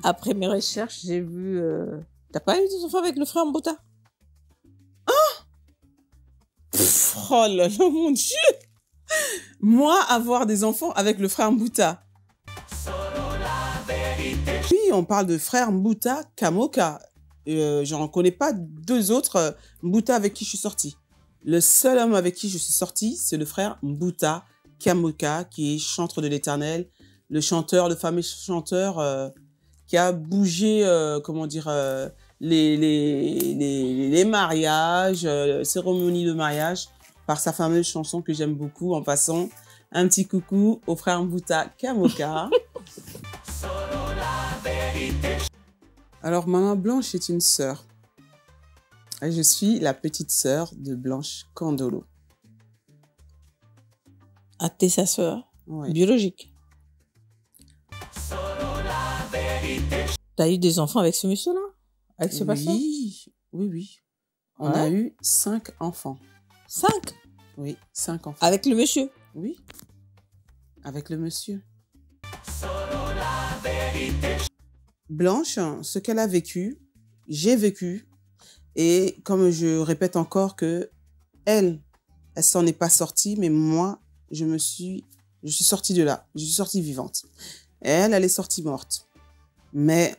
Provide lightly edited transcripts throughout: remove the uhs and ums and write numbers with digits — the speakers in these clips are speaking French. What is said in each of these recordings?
Après mes recherches, j'ai vu... T'as pas eu des enfants avec le frère Mbouta? Oh là là, mon Dieu! Moi, avoir des enfants avec le frère Mbouta. Oui, on parle de frère Mbouta Kamoka. Je n'en connais pas deux autres Mbouta avec qui je suis sortie. Le seul homme avec qui je suis sortie, c'est le frère Mbouta Kamoka, qui est chanteur de l'Éternel, le fameux chanteur qui a bougé, comment dire, les mariages, cérémonies de mariage, par sa fameuse chanson que j'aime beaucoup. En passant, un petit coucou au frère Mbouta Kamoka. Alors, Maman Blanche est une sœur. Et je suis la petite sœur de Blanche Kandolo. Ah, t'es sa sœur? Ouais. Biologique. T'as eu des enfants avec ce monsieur-là? Avec ce pasteur? Oui, oui, oui. On a eu 5 enfants. 5? Oui, 5 enfants. Avec le monsieur? Oui, avec le monsieur. Blanche, ce qu'elle a vécu, j'ai vécu. Et comme je répète encore que elle s'en est pas sortie, mais moi, je suis sortie de là. Je suis sortie vivante. Et elle est sortie morte. Mais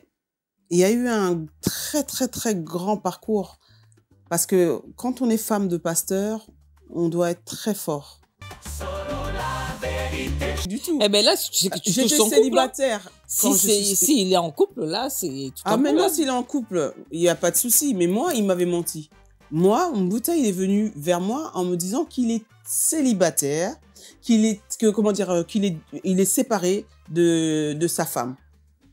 il y a eu un très, très, très grand parcours. Parce que quand on est femme de pasteur, on doit être très fort. Du tout. Eh bien là, tu sais que tu touches J'étais son célibataire. Si il est en couple, là, c'est tout Ah, maintenant, s'il est en couple, il n'y a pas de souci. Mais moi, il m'avait menti. Moi, Mbouta, il est venu vers moi en me disant qu'il est célibataire, qu'il est séparé de sa femme.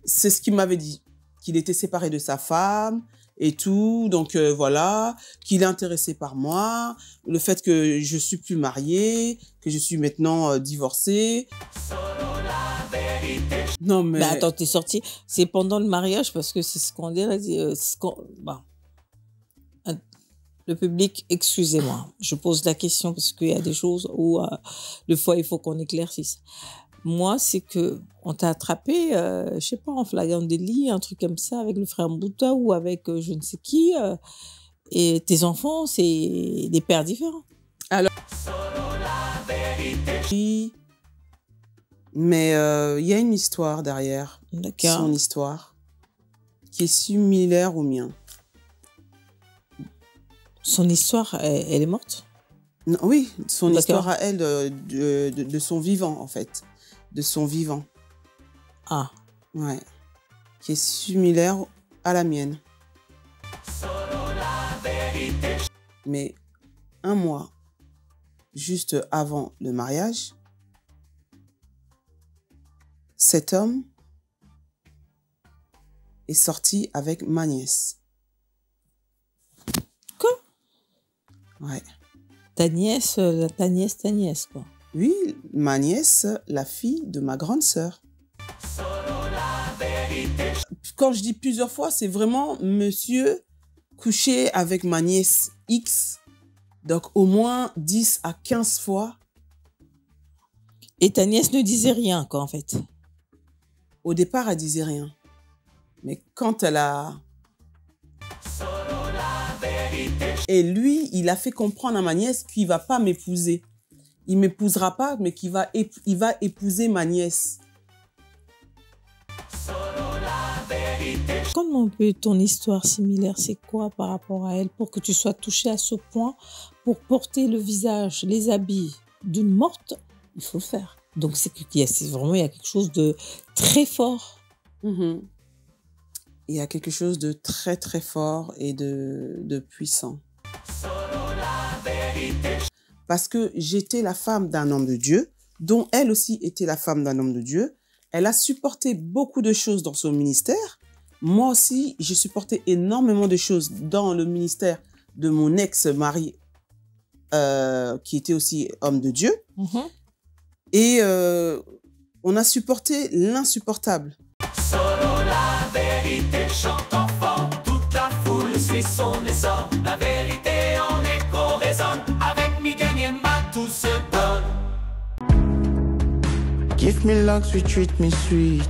C'est ce qu'il m'avait dit. Qu'il était séparé de sa femme et tout. Donc, voilà. Qu'il est intéressé par moi. Le fait que je suis plus mariée, que je suis maintenant divorcée. Non, mais... Mais attends, t'es sortie. C'est pendant le mariage parce que c'est ce qu'on dit. Le public, excusez-moi. Je pose la question parce qu'il y a des choses où, des fois, il faut qu'on éclaircisse. Moi, c'est que on t'a attrapé, je sais pas, en flagrant délit, un truc comme ça, avec le frère Mbouta ou avec je ne sais qui. Et tes enfants, c'est des pères différents. Alors... Oui. Mais il y a une histoire derrière. D'accord. Son histoire qui est similaire au mien. Son histoire, elle est morte? Non, oui, son histoire à elle de son vivant, en fait. De son vivant. Ah. Ouais. Qui est similaire à la mienne. Mais un mois, juste avant le mariage, cet homme est sorti avec ma nièce. Quoi? Ouais. Ta nièce, quoi. Oui, ma nièce, la fille de ma grande sœur. Quand je dis plusieurs fois, c'est vraiment monsieur couché avec ma nièce X. Donc au moins 10 à 15 fois. Et ta nièce ne disait rien, quoi, en fait. Au départ, elle disait rien. Mais quand elle a... Et lui, il a fait comprendre à ma nièce qu'il ne va pas m'épouser. Il ne m'épousera pas, mais il va épouser ma nièce. Comment peut ton histoire similaire, c'est quoi par rapport à elle pour que tu sois touché à ce point, pour porter le visage, les habits d'une morte, il faut le faire. Donc c'est vraiment, il y a quelque chose de très fort. Il y a quelque chose de très très fort et de puissant. Parce que j'étais la femme d'un homme de Dieu, dont elle aussi était la femme d'un homme de Dieu. Elle a supporté beaucoup de choses dans son ministère. Moi aussi, j'ai supporté énormément de choses dans le ministère de mon ex-mari, qui était aussi homme de Dieu. Et on a supporté l'insupportable. Solo la vérité chante enfant, toute la foule suit son essor. La vérité en écho résonne, avec Miguel Niema tout se donne. Give me luck, sweet, treat me sweet.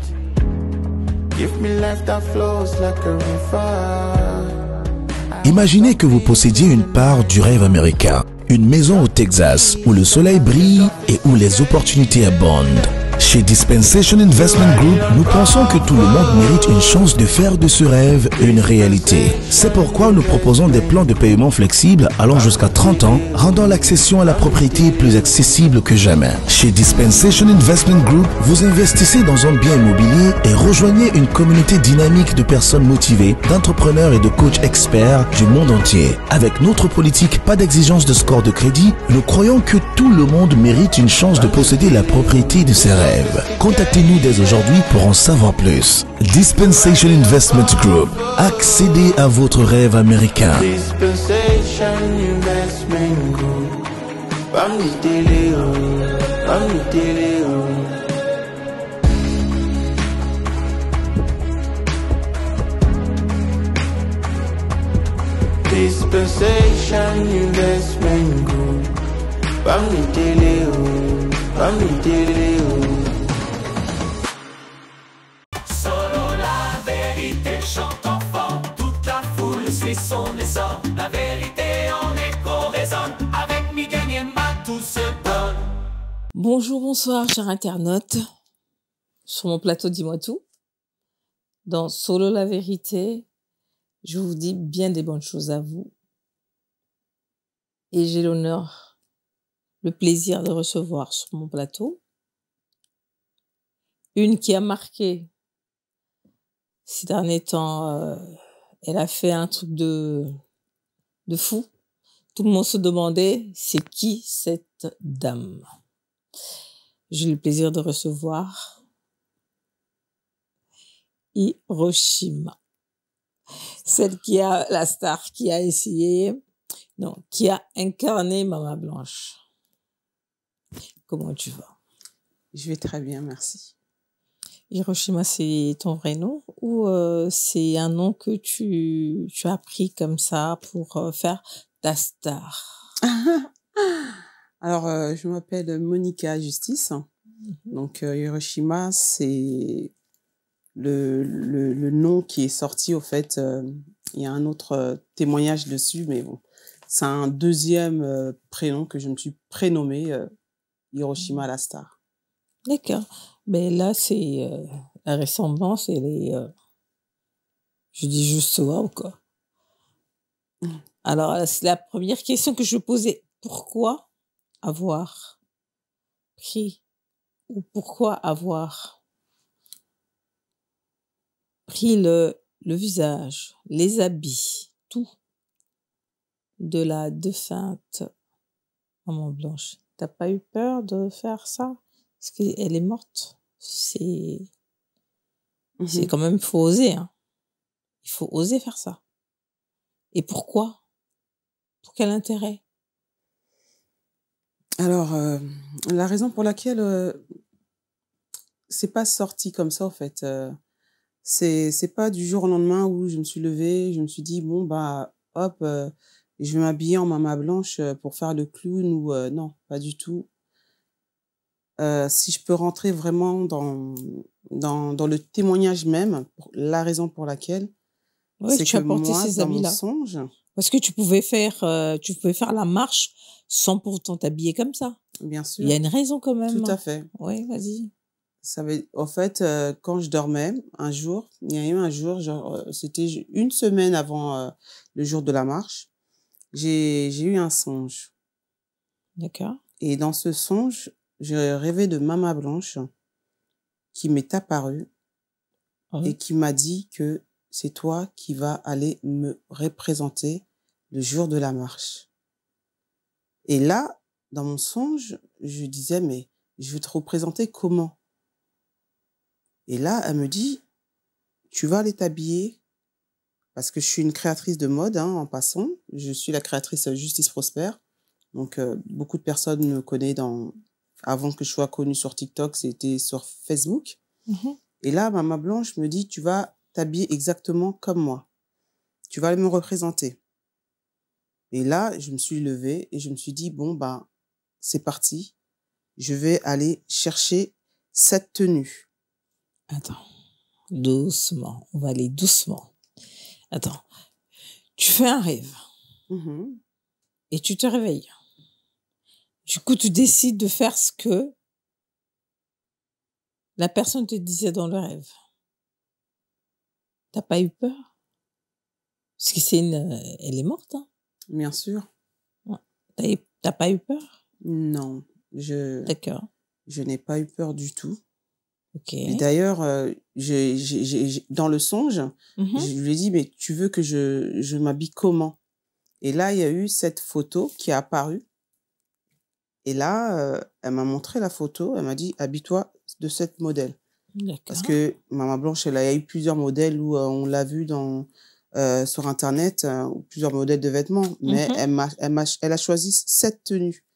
Give me life that flows like a river. Imaginez que vous possédiez une part du rêve américain, une maison au Texas où le soleil brille et où les opportunités abondent. Chez Dispensation Investment Group, nous pensons que tout le monde mérite une chance de faire de ce rêve une réalité. C'est pourquoi nous proposons des plans de paiement flexibles allant jusqu'à 30 ans, rendant l'accession à la propriété plus accessible que jamais. Chez Dispensation Investment Group, vous investissez dans un bien immobilier et rejoignez une communauté dynamique de personnes motivées, d'entrepreneurs et de coachs experts du monde entier. Avec notre politique pas d'exigence de score de crédit, nous croyons que tout le monde mérite une chance de posséder la propriété de ses rêves. Contactez-nous dès aujourd'hui pour en savoir plus. Dispensation Investment Group. Accédez à votre rêve américain. Dispensation Investment Group. Bambi Deleo, Bambi Deleo. Dispensation Investment Group. Bambi Deleo, Bambi Deleo. Solo la vérité chante enfant, toute la foule suit son essor. La vérité en écho résonne, avec Miguel et Emma tout se donne. Bonjour, bonsoir, chers internautes. Sur mon plateau Dis-moi tout, dans Solo la vérité, je vous dis bien des bonnes choses à vous. Et j'ai l'honneur, le plaisir de recevoir sur mon plateau une qui a marqué ces derniers temps. Elle a fait un truc de fou. Tout le monde se demandait c'est qui cette dame. J'ai le plaisir de recevoir Hiroshima, celle qui a la star qui a essayé, non, qui a incarné Mama Blanche. Comment tu vas? Je vais très bien, merci. Hiroshima, c'est ton vrai nom ou c'est un nom que tu as pris comme ça pour faire ta star? Alors, je m'appelle Monica Justice. Donc, Hiroshima, c'est le nom qui est sorti, au fait. Il y a un autre témoignage dessus, mais bon, c'est un deuxième prénom que je me suis prénommé Hiroshima la star. D'accord. Mais là, c'est la ressemblance, elle est, je dis juste waouh, quoi. Alors, c'est la première question que je posais. Pourquoi avoir pris ou pourquoi avoir pris le visage, les habits, tout de la défunte Maman Blanche? T'as pas eu peur de faire ça? Parce qu'elle est morte. C'est quand même, il faut oser, hein. Il faut oser faire ça. Et pourquoi? Pour quel intérêt? Alors, la raison pour laquelle c'est pas sorti comme ça, en fait. C'est pas du jour au lendemain où je me suis levée, je me suis dit, bon, bah, hop, je vais m'habiller en Mama Blanche pour faire le clown ou non, pas du tout. Si je peux rentrer vraiment dans le témoignage même, la raison pour laquelle, Oui, c'est tu que as porté moi, ces dans mon habits-là. songe, Parce que tu pouvais faire la marche sans pourtant t'habiller comme ça. bien Il y a sûr, une raison quand même. tout à fait. Oui, vas-y. En fait, quand je dormais, un jour, il y a eu un jour, genre, c'était une semaine avant le jour de la marche, j'ai eu un songe. D'accord. Et dans ce songe, je rêvais de Mama Blanche qui m'est apparue Oui. et qui m'a dit que c'est toi qui vas aller me représenter le jour de la marche. Et là, dans mon songe, je disais, mais je vais te représenter comment? Et là, elle me dit, tu vas aller t'habiller, parce que je suis une créatrice de mode, hein, en passant. Je suis la créatrice Justice Prosper. Donc, beaucoup de personnes me connaissent avant que je sois connue sur TikTok, c'était sur Facebook. Mhm. Et là, Mama Blanche me dit, tu vas t'habiller exactement comme moi. Tu vas me représenter. Et là, je me suis levée et je me suis dit, bon, bah, c'est parti. Je vais aller chercher cette tenue. Attends. Doucement. On va aller doucement. Attends. Tu fais un rêve Mhm. et tu te réveilles. Du coup, tu décides de faire ce que la personne te disait dans le rêve. T'as pas eu peur? Parce que elle est morte, hein. Bien sûr. T'as pas eu peur? Non, D'accord. je n'ai pas eu peur du tout. Ok. Et d'ailleurs, dans le songe, Mhm. je lui ai dit, mais tu veux que je m'habille comment? Et là, il y a eu cette photo qui est apparue. Et là, elle m'a montré la photo. Elle m'a dit, habille-toi de cette modèle. Parce D'accord. que Maman Blanche, il y a eu plusieurs modèles où on l'a vu sur Internet, plusieurs modèles de vêtements. Mais Mhm. elle a choisi cette tenue.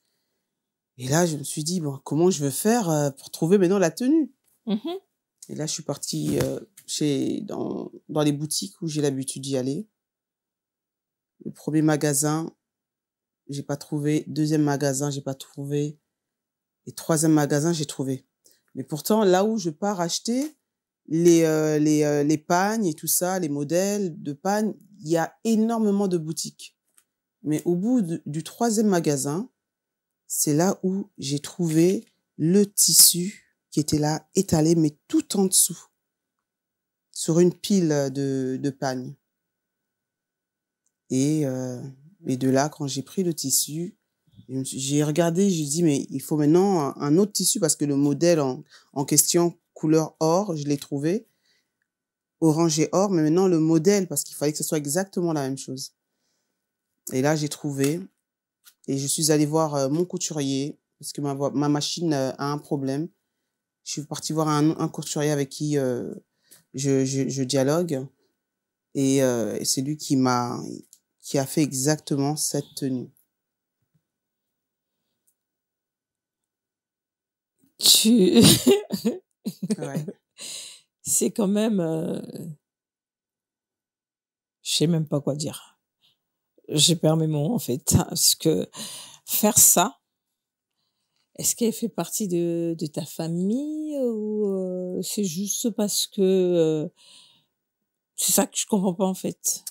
Et là, je me suis dit, bon, comment je veux faire pour trouver maintenant la tenue? Mhm. Et là, je suis partie dans les boutiques où j'ai l'habitude d'y aller. Le premier magasin, j'ai pas trouvé. Deuxième magasin, j'ai pas trouvé. Et troisième magasin, j'ai trouvé. Mais pourtant, là où je pars acheter les pagnes et tout ça, les modèles de pagnes, il y a énormément de boutiques. Mais au bout du troisième magasin, c'est là où j'ai trouvé le tissu qui était là, étalé, mais tout en dessous, sur une pile de pagnes. Et de là, quand j'ai pris le tissu, j'ai regardé, j'ai dit, mais il faut maintenant un autre tissu parce que le modèle en question, couleur or, je l'ai trouvé, orange et or, mais maintenant le modèle, parce qu'il fallait que ce soit exactement la même chose. Et là, j'ai trouvé, et je suis allée voir mon couturier, parce que ma machine a un problème. Je suis partie voir un couturier avec qui je dialogue, et c'est lui qui a fait exactement cette tenue. Tu... Ouais. C'est quand même... Je sais même pas quoi dire. J'ai perdu mes mots, en fait. Parce que faire ça, est-ce qu'elle fait partie de ta famille ou c'est juste parce que... c'est ça que je comprends pas, en fait.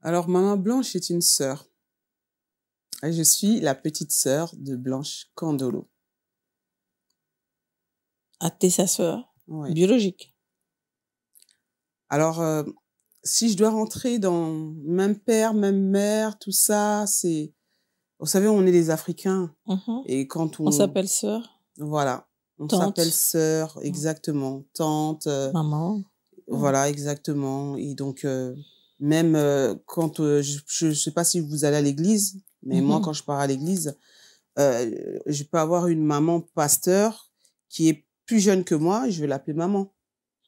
Alors, Maman Blanche est une sœur. Et je suis la petite sœur de Blanche Candolo. Ah, t'es sa sœur Ouais. biologique. Alors, si je dois rentrer dans même père, même mère, tout ça, c'est... Vous savez, on est des Africains. Mhm. Et quand On s'appelle sœur, Voilà. On tante, s'appelle sœur, exactement. Tante, maman. voilà, exactement. Et donc, même quand... je sais pas si vous allez à l'église, mais moi, Mhm. quand je pars à l'église, je peux avoir une maman pasteur qui est plus jeune que moi, je vais l'appeler maman.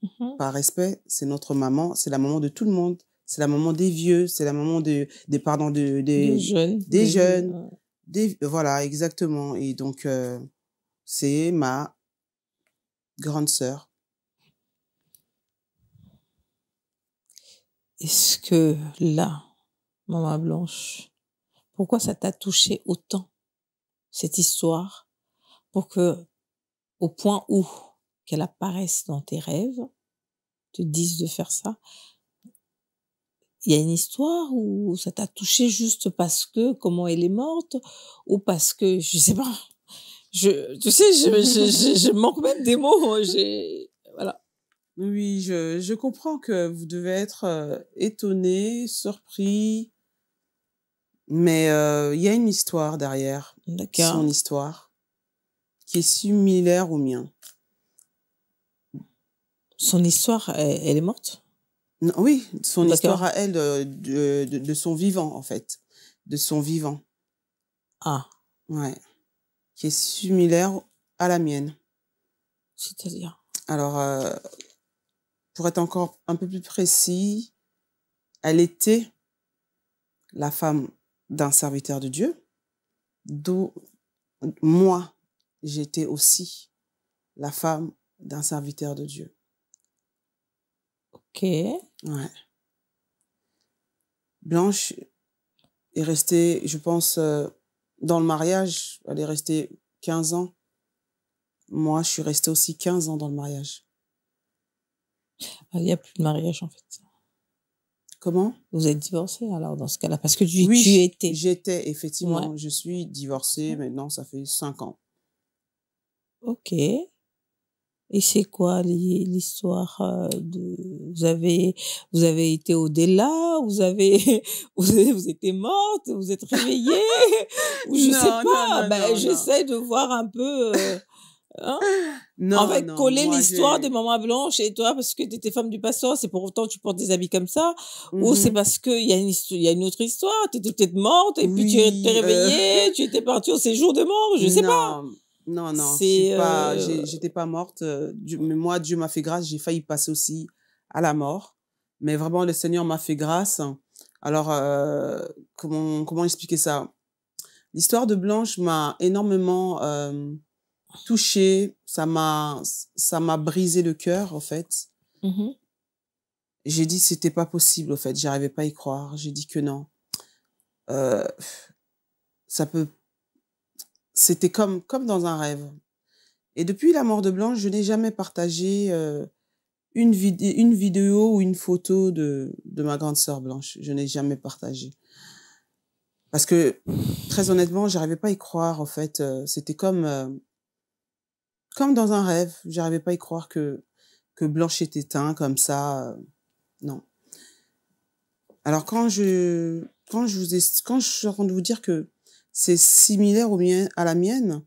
Mhm. Par respect, c'est notre maman, c'est la maman de tout le monde. C'est la maman des vieux, c'est la maman des Des jeunes. des jeunes. Voilà, exactement. Et donc, c'est ma grande sœur. Est-ce que là, Maman Blanche, pourquoi ça t'a touché autant, cette histoire, pour que, au point où qu'elle apparaisse dans tes rêves, te disent de faire ça, il y a une histoire ou ça t'a touché juste parce que, comment elle est morte, ou parce que, je sais pas, tu sais, je manque même des mots, voilà. Oui, je comprends que vous devez être étonné, surpris, mais il y a une histoire derrière, son D'accord. histoire, qui est similaire au mien. Son histoire, elle est morte? Non, oui, son histoire D'accord. à elle, de son vivant, en fait. De son vivant, Ah, ouais. Qui est similaire à la mienne. c'est-à-dire? Alors, pour être encore un peu plus précis, elle était la femme d'un serviteur de Dieu, d'où moi, j'étais aussi la femme d'un serviteur de Dieu. Ok. Ouais. Blanche est restée, je pense, dans le mariage, elle est restée 15 ans. Moi, je suis restée aussi 15 ans dans le mariage. Ah, il n'y a plus de mariage, en fait. Comment? Vous êtes divorcés, alors, dans ce cas-là, parce que tu Oui, étais. j'étais, effectivement. Ouais. Je suis divorcée, maintenant, ça fait 5 ans. Ok. Et c'est quoi l'histoire de... Vous avez été au-delà, vous étiez morte, vous êtes réveillée, ou je sais Non, non, pas. non, Ben, non, non. j'essaie de voir un peu... hein? En Non, fait, non, coller moi, l'histoire de j'ai... Maman Blanche et toi, parce que tu étais femme du pasteur, c'est pour autant que tu portes des habits comme ça, ou c'est parce qu'il y a il y a une autre histoire, tu étais peut-être morte, et puis tu t'es Oui, réveillée, tu étais partie au séjour de mort, je sais pas. non, non, non, je suis C'est... pas, j'étais pas morte. Mais moi, Dieu m'a fait grâce, j'ai failli passer aussi à la mort. Mais vraiment, le Seigneur m'a fait grâce. Alors, comment expliquer ça? L'histoire de Blanche m'a énormément touchée. Ça m'a brisé le cœur, en fait. Mhm. J'ai dit c'était pas possible, en fait. J'arrivais pas à y croire. J'ai dit que non. Euh, ça peut, c'était comme dans un rêve. Et depuis la mort de Blanche, je n'ai jamais partagé une vidéo ou une photo de ma grande sœur Blanche. Je n'ai jamais partagé. Parce que, très honnêtement, j'arrivais pas à y croire, en fait. C'était comme dans un rêve. J'arrivais pas à y croire que Blanche est éteinte comme ça. Non. Alors, quand je suis en train de vous dire que c'est similaire à la mienne,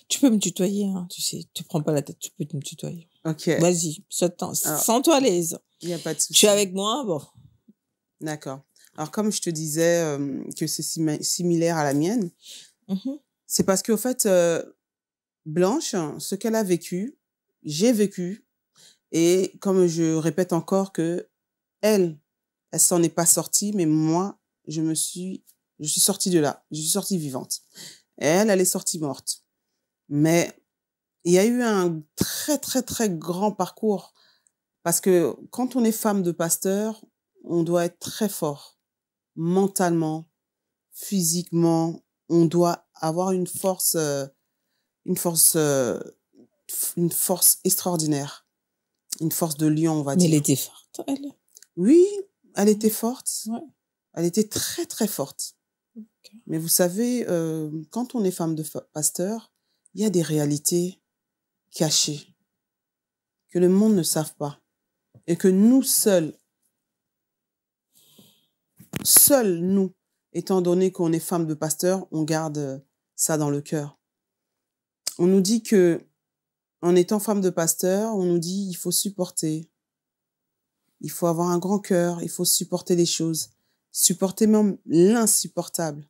Tu peux me tutoyer, hein, tu sais, tu prends pas la tête, tu peux me tutoyer. ok, Vas-y, Alors, sens-toi à l'aise. il n'y a pas de Tu souci. es avec moi, bon. D'accord. Alors, comme je te disais que c'est similaire à la mienne, Mhm. c'est parce qu'au fait, Blanche, ce qu'elle a vécu, j'ai vécu. Et comme je répète encore que elle s'en est pas sortie, mais moi, je suis sortie de là. Je suis sortie vivante. Et elle est sortie morte. Mais il y a eu un très, très, très grand parcours. Parce que quand on est femme de pasteur, on doit être très fort. Mentalement, physiquement, on doit avoir une force extraordinaire. Une force de lion, on va Mais elle dire. était forte, elle. Oui, elle était forte. Ouais. Elle était très, très forte. Ok. Mais vous savez, quand on est femme de pasteur, il y a des réalités cachées que le monde ne savent pas. Et que nous seuls, nous, étant donné qu'on est femme de pasteur, on garde ça dans le cœur. On nous dit que, en étant femme de pasteur, on nous dit il faut supporter. Il faut avoir un grand cœur, il faut supporter les choses. Supporter même l'insupportable.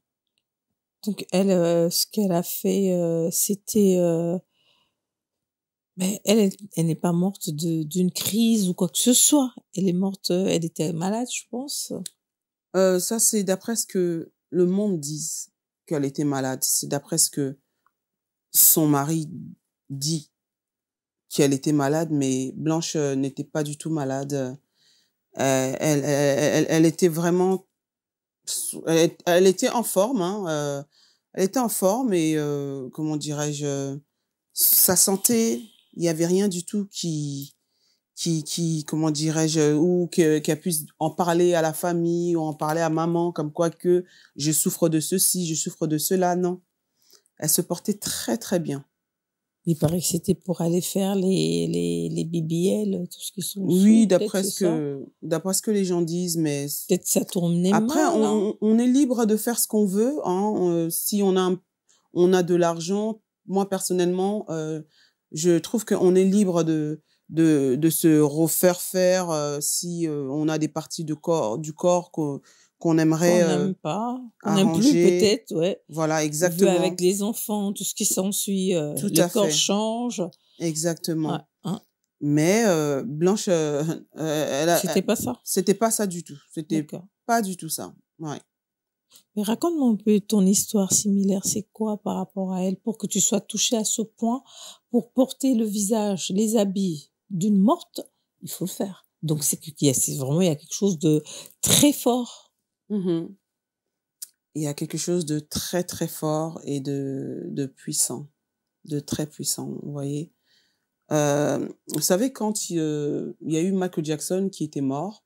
Donc, elle, ce qu'elle a fait, c'était... mais elle n'est pas morte d'une crise ou quoi que ce soit. Elle est morte, elle était malade, je pense. Ça, c'est d'après ce que le monde dit qu'elle était malade. C'est d'après ce que son mari dit qu'elle était malade, mais Blanche n'était pas du tout malade. Elle était vraiment... Elle était en forme, hein, elle était en forme et, comment dirais-je, sa santé, il n'y avait rien du tout qui comment dirais-je, ou qu'elle puisse en parler à la famille ou en parler à maman, comme quoi que je souffre de ceci, je souffre de cela, non. Elle se portait très, très bien. Il paraît que c'était pour aller faire les BBL, tout ce qui sont Oui, sous, peut-être, c'est ça. d'après ce que les gens disent, mais Peut-être ça tournait après, mal, hein. on est libre de faire ce qu'on veut, hein. Si on a de l'argent, moi, personnellement, je trouve qu'on est libre de se refaire faire si on a des parties du corps qu'on aimerait Qu'on n'aime pas, qu'on n'aime plus arranger. peut-être, ouais. Voilà, Vu exactement. avec les enfants, tout ce qui s'ensuit, Tout le à corps fait. change. Exactement. Ouais, hein. Mais Blanche, C'était pas ça. c'était pas ça du tout. C'était D'accord. pas du tout ça. Ouais. Mais raconte-moi un peu ton histoire similaire. C'est quoi par rapport à elle pour que tu sois touchée à ce point pour porter le visage, les habits d'une morte? Il faut le faire. Donc c'est vraiment, il y a quelque chose de très fort. Mhm. Il y a quelque chose de très, très fort et de puissant. De très puissant, vous voyez. Vous savez, quand il y a eu Michael Jackson qui était mort,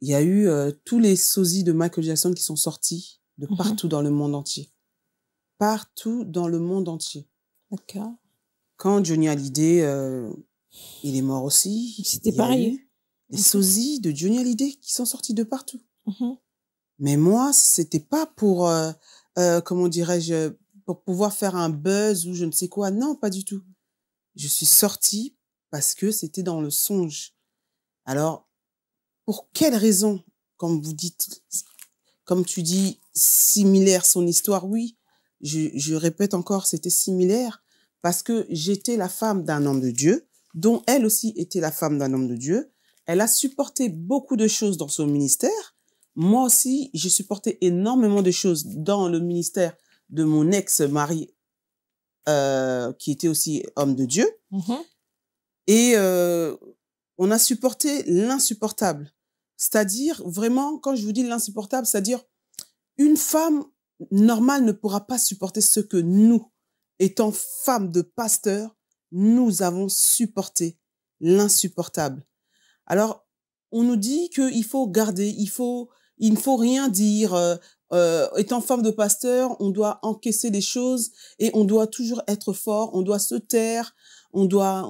il y a eu tous les sosies de Michael Jackson qui sont sortis de partout dans le monde entier. Partout dans le monde entier. D'accord. Quand Johnny Hallyday, il est mort aussi, C'était il y a pareil. eu les sosies de Johnny Hallyday qui sont sortis de partout. Mhm. Mais moi, c'était pas pour, comment dirais-je, pour pouvoir faire un buzz ou je ne sais quoi. Non, pas du tout. Je suis sortie parce que c'était dans le songe. Alors, pour quelle raison, comme vous dites, comme tu dis, similaire son histoire, oui, je répète encore, c'était similaire parce que j'étais la femme d'un homme de Dieu, dont elle aussi était la femme d'un homme de Dieu. Elle a supporté beaucoup de choses dans son ministère. Moi aussi, j'ai supporté énormément de choses dans le ministère de mon ex-mari, qui était aussi homme de Dieu. Mhm. Et on a supporté l'insupportable. C'est-à-dire, vraiment, quand je vous dis l'insupportable, c'est-à-dire, une femme normale ne pourra pas supporter ce que nous, étant femmes de pasteur, nous avons supporté l'insupportable. Alors, on nous dit qu'il faut garder, il ne faut rien dire. Étant femme de pasteur, on doit encaisser les choses et on doit toujours être fort, on doit se taire, on doit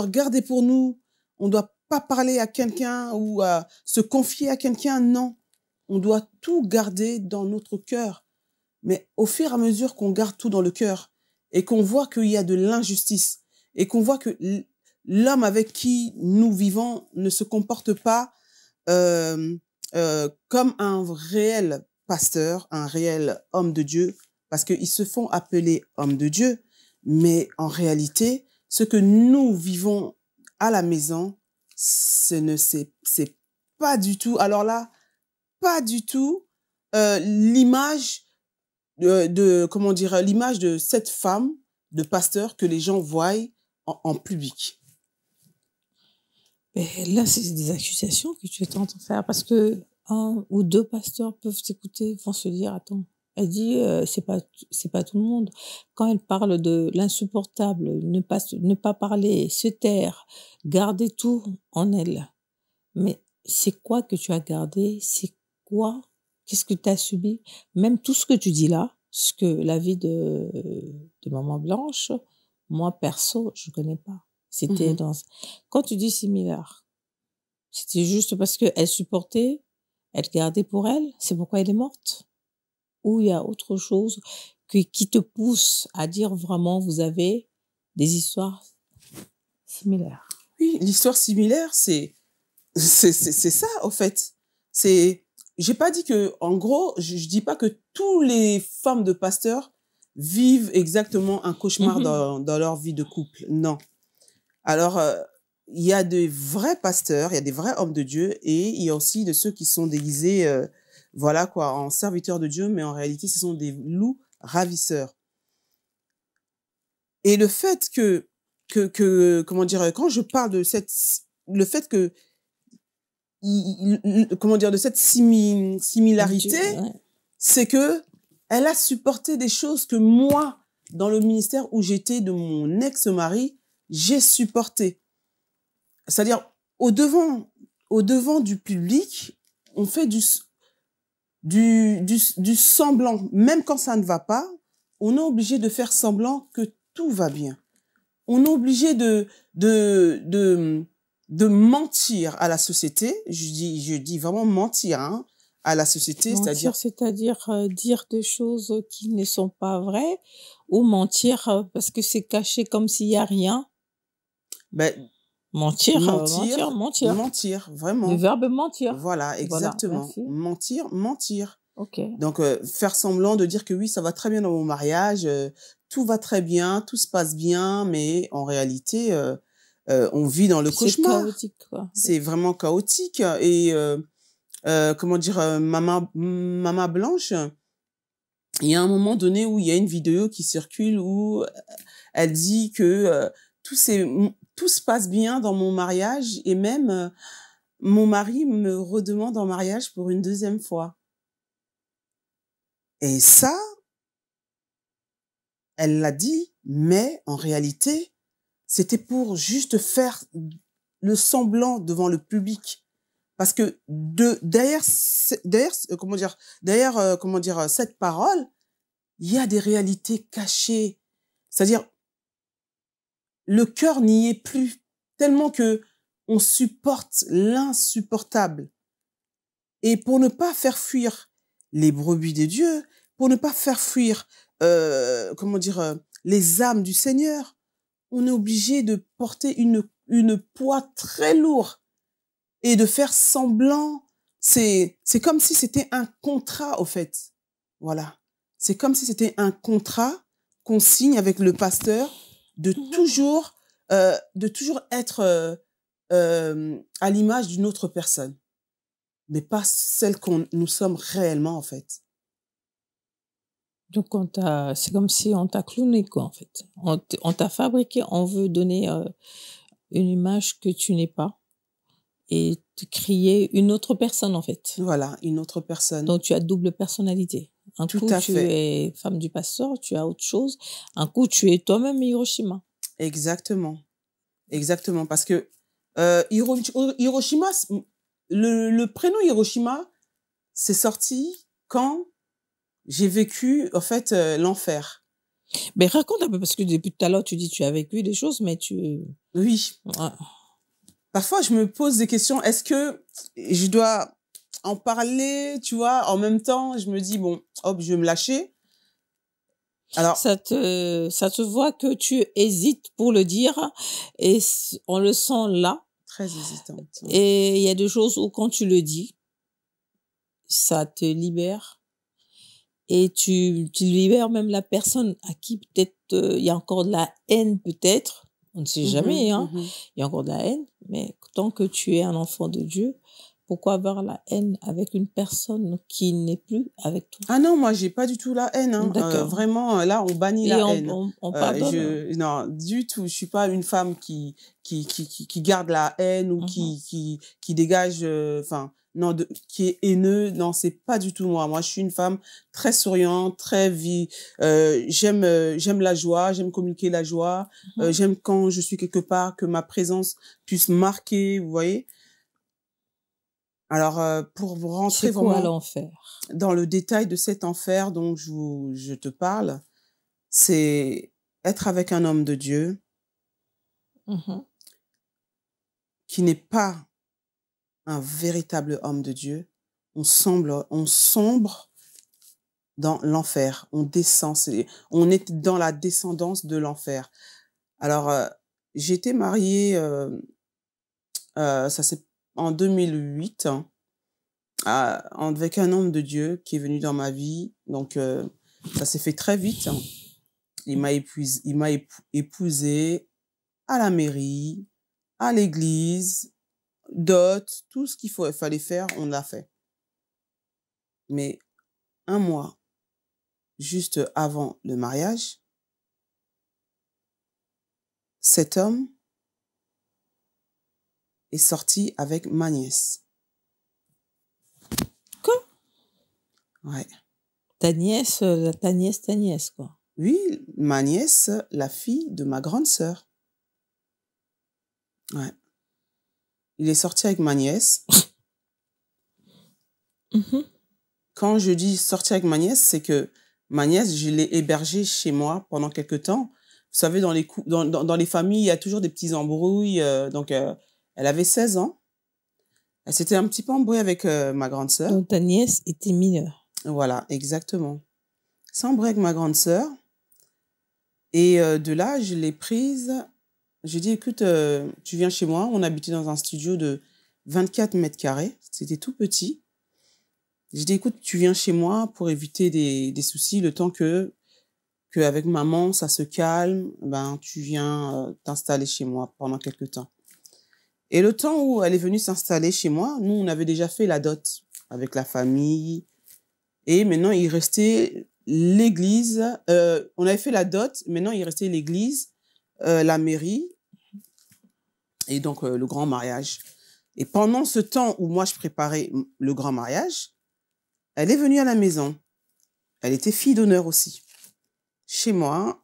garder pour nous, on doit pas parler à quelqu'un ou se confier à quelqu'un, non. On doit tout garder dans notre cœur. Mais au fur et à mesure qu'on garde tout dans le cœur et qu'on voit qu'il y a de l'injustice et qu'on voit que l'homme avec qui nous vivons ne se comporte pas comme un réel pasteur, un réel homme de Dieu, parce qu'ils se font appeler hommes de Dieu, mais en réalité, ce que nous vivons à la maison, c'est pas du tout, alors là, pas du tout l'image comment dire, l'image de cette femme de pasteur que les gens voient en public. Mais là, c'est des accusations que tu es en train de faire parce que un ou deux pasteurs peuvent s'écouter, vont se dire, attends, elle dit, c'est pas tout le monde. Quand elle parle de l'insupportable, ne pas parler, se taire, garder tout en elle. Mais c'est quoi que tu as gardé? C'est quoi? Qu'est-ce que tu as subi? Même tout ce que tu dis là, ce que la vie de Maman Blanche, moi, perso, je connais pas. C'était quand tu dis similaire, c'était juste parce qu'elle supportait, elle gardait pour elle, c'est pourquoi elle est morte? Ou il y a autre chose qui te pousse à dire vraiment, vous avez des histoires similaires? Oui, l'histoire similaire, c'est ça, au fait. J'ai pas dit que, en gros, je dis pas que tous les femmes de pasteurs vivent exactement un cauchemar dans leur vie de couple. Non. Alors, il y a des vrais pasteurs, il y a des vrais hommes de Dieu et il y a aussi de ceux qui sont déguisés, voilà quoi, en serviteurs de Dieu, mais en réalité, ce sont des loups ravisseurs. Et le fait que comment dire, quand je parle de le fait que, comment dire, de cette similarité, c'est que elle a supporté des choses que moi, dans le ministère où j'étais de mon ex-mari, j'ai supporté. C'est-à-dire, au devant du public, on fait du semblant. Même quand ça ne va pas, on est obligé de faire semblant que tout va bien. On est obligé de mentir à la société. Je dis vraiment mentir, hein, à la société. Mentir, c'est-à-dire dire des choses qui ne sont pas vraies ou mentir parce que c'est caché comme s'il y a rien. Ben, mentir, vraiment. Le verbe mentir. Voilà, exactement. Voilà, mentir. Ok. Donc, faire semblant de dire que oui, ça va très bien dans mon mariage, tout va très bien, tout se passe bien, mais en réalité, on vit dans le cauchemar. C'est chaotique, quoi. C'est vraiment chaotique. Et, comment dire, Maman Blanche, il y a un moment donné où il y a une vidéo qui circule où elle dit que tout se passe bien dans mon mariage et même mon mari me redemande en mariage pour une deuxième fois. Et ça, elle l'a dit Mais en réalité, c'était pour juste faire le semblant devant le public. Parce que derrière cette parole, il y a des réalités cachées. C'est-à-dire, le cœur n'y est plus, tellement que on supporte l'insupportable. Et pour ne pas faire fuir les brebis de Dieu, pour ne pas faire fuir, les âmes du Seigneur, on est obligé de porter une poids très lourd et de faire semblant. C'est comme si c'était un contrat, au fait. Voilà. C'est comme si c'était un contrat qu'on signe avec le pasteur de toujours être à l'image d'une autre personne, mais pas celle nous sommes réellement, en fait. Donc, c'est comme si on t'a clowné, quoi, en fait. On t'a fabriqué, on veut donner une image que tu n'es pas et te créer une autre personne, en fait. Voilà, une autre personne. Donc, tu as double personnalité. Un Tout coup, à tu fait. es femme du pasteur, tu as autre chose. Un coup, tu es toi-même Hiroshima. Exactement. Exactement. Parce que Hiroshima, le prénom Hiroshima, c'est sorti quand j'ai vécu, en fait, l'enfer. Mais raconte un peu, parce que depuis tout à l'heure, tu dis que tu as vécu des choses, mais tu... Oui. Ouais. Parfois, je me pose des questions. Est-ce que je dois en parler, tu vois? En même temps, je me dis, bon, hop, je vais me lâcher. Alors, Ça te voit que tu hésites pour le dire et on le sent là. très hésitante. Et il y a des choses où quand tu le dis, ça te libère et tu libères même la personne à qui peut-être il y a encore de la haine peut-être. On ne sait jamais, hein. Il y a encore de la haine, mais tant que tu es un enfant de Dieu, pourquoi avoir la haine avec une personne qui n'est plus avec toi? Ah non, moi, j'ai pas du tout la haine, hein. D'accord. Vraiment, là, on bannit Et la haine. on pardonne. Non, du tout. Je suis pas une femme qui garde la haine ou Mhm. qui dégage, enfin, non, qui est haineux. Non, c'est pas du tout moi. Moi, je suis une femme très souriante, j'aime la joie, j'aime communiquer la joie. Mhm. J'aime quand je suis quelque part que ma présence puisse marquer, vous voyez. Alors, pour rentrer C'est quoi vraiment l'enfer? dans le détail de cet enfer dont je te parle, c'est être avec un homme de Dieu Mhm. qui n'est pas un véritable homme de Dieu. On sombre dans l'enfer. On descend. On est dans la descendance de l'enfer. Alors, j'ai été mariée, ça c'est en 2008, hein, avec un homme de Dieu qui est venu dans ma vie. Donc, ça s'est fait très vite, hein. Il m'a épousée à la mairie, à l'église, dot, tout ce qu'il fallait faire, on l'a fait. Mais un mois, juste avant le mariage, cet homme est sorti avec ma nièce. Quoi? Ouais. Ta nièce, ta nièce, quoi. Oui, ma nièce, la fille de ma grande sœur. Ouais. Il est sorti avec ma nièce. Mhm. Quand je dis sortir avec ma nièce, c'est que ma nièce, je l'ai hébergée chez moi pendant quelque temps. Vous savez, dans les familles, il y a toujours des petits embrouilles. Donc, elle avait 16 ans. Elle s'était un petit peu embrouillée avec ma grande sœur. Donc, ta nièce était mineure. Voilà, exactement. C'est embrouillée avec ma grande sœur. Et de là, je l'ai prise. J'ai dit, écoute, tu viens chez moi. On habitait dans un studio de 24 mètres carrés. C'était tout petit. J'ai dit, écoute, tu viens chez moi pour éviter des soucis, le temps que avec maman, ça se calme, ben, tu viens t'installer chez moi pendant quelques temps. Et le temps où elle est venue s'installer chez moi, nous, on avait déjà fait la dot avec la famille. Et maintenant, il restait l'église. On avait fait la dot, maintenant, il restait l'église, la mairie et donc le grand mariage. Et pendant ce temps où moi, je préparais le grand mariage, elle est venue à la maison. Elle était fille d'honneur aussi. chez moi,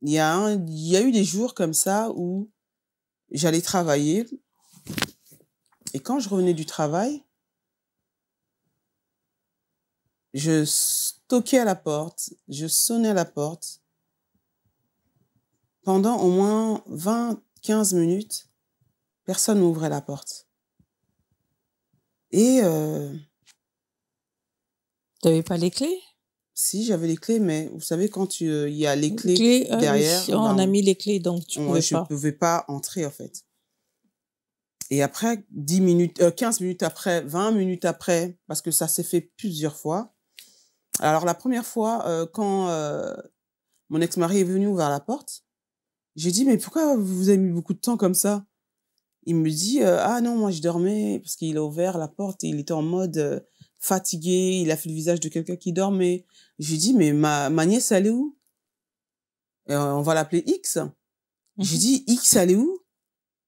il y a eu des jours comme ça où j'allais travailler et quand je revenais du travail, je toquais à la porte, je sonnais à la porte. Pendant au moins 20-15 minutes, personne n'ouvrait la porte. Et T'avais pas les clés? si, j'avais les clés, mais vous savez, quand il y a les Les clés clés, ah oui, derrière, on a ben, mis les clés, donc tu pouvais je pas. ne pouvais pas entrer, en fait. Et après, 15 minutes après, 20 minutes après, parce que ça s'est fait plusieurs fois. Alors, la première fois, quand mon ex-mari est venu ouvrir la porte, j'ai dit, mais pourquoi vous avez mis beaucoup de temps comme ça? Il me dit, ah non, moi je dormais, parce qu'il a ouvert la porte et il était en mode fatigué, il a fait le visage de quelqu'un qui dormait. J'ai dit, mais ma nièce, elle est où? On va l'appeler X. J'ai dit, X, elle est où?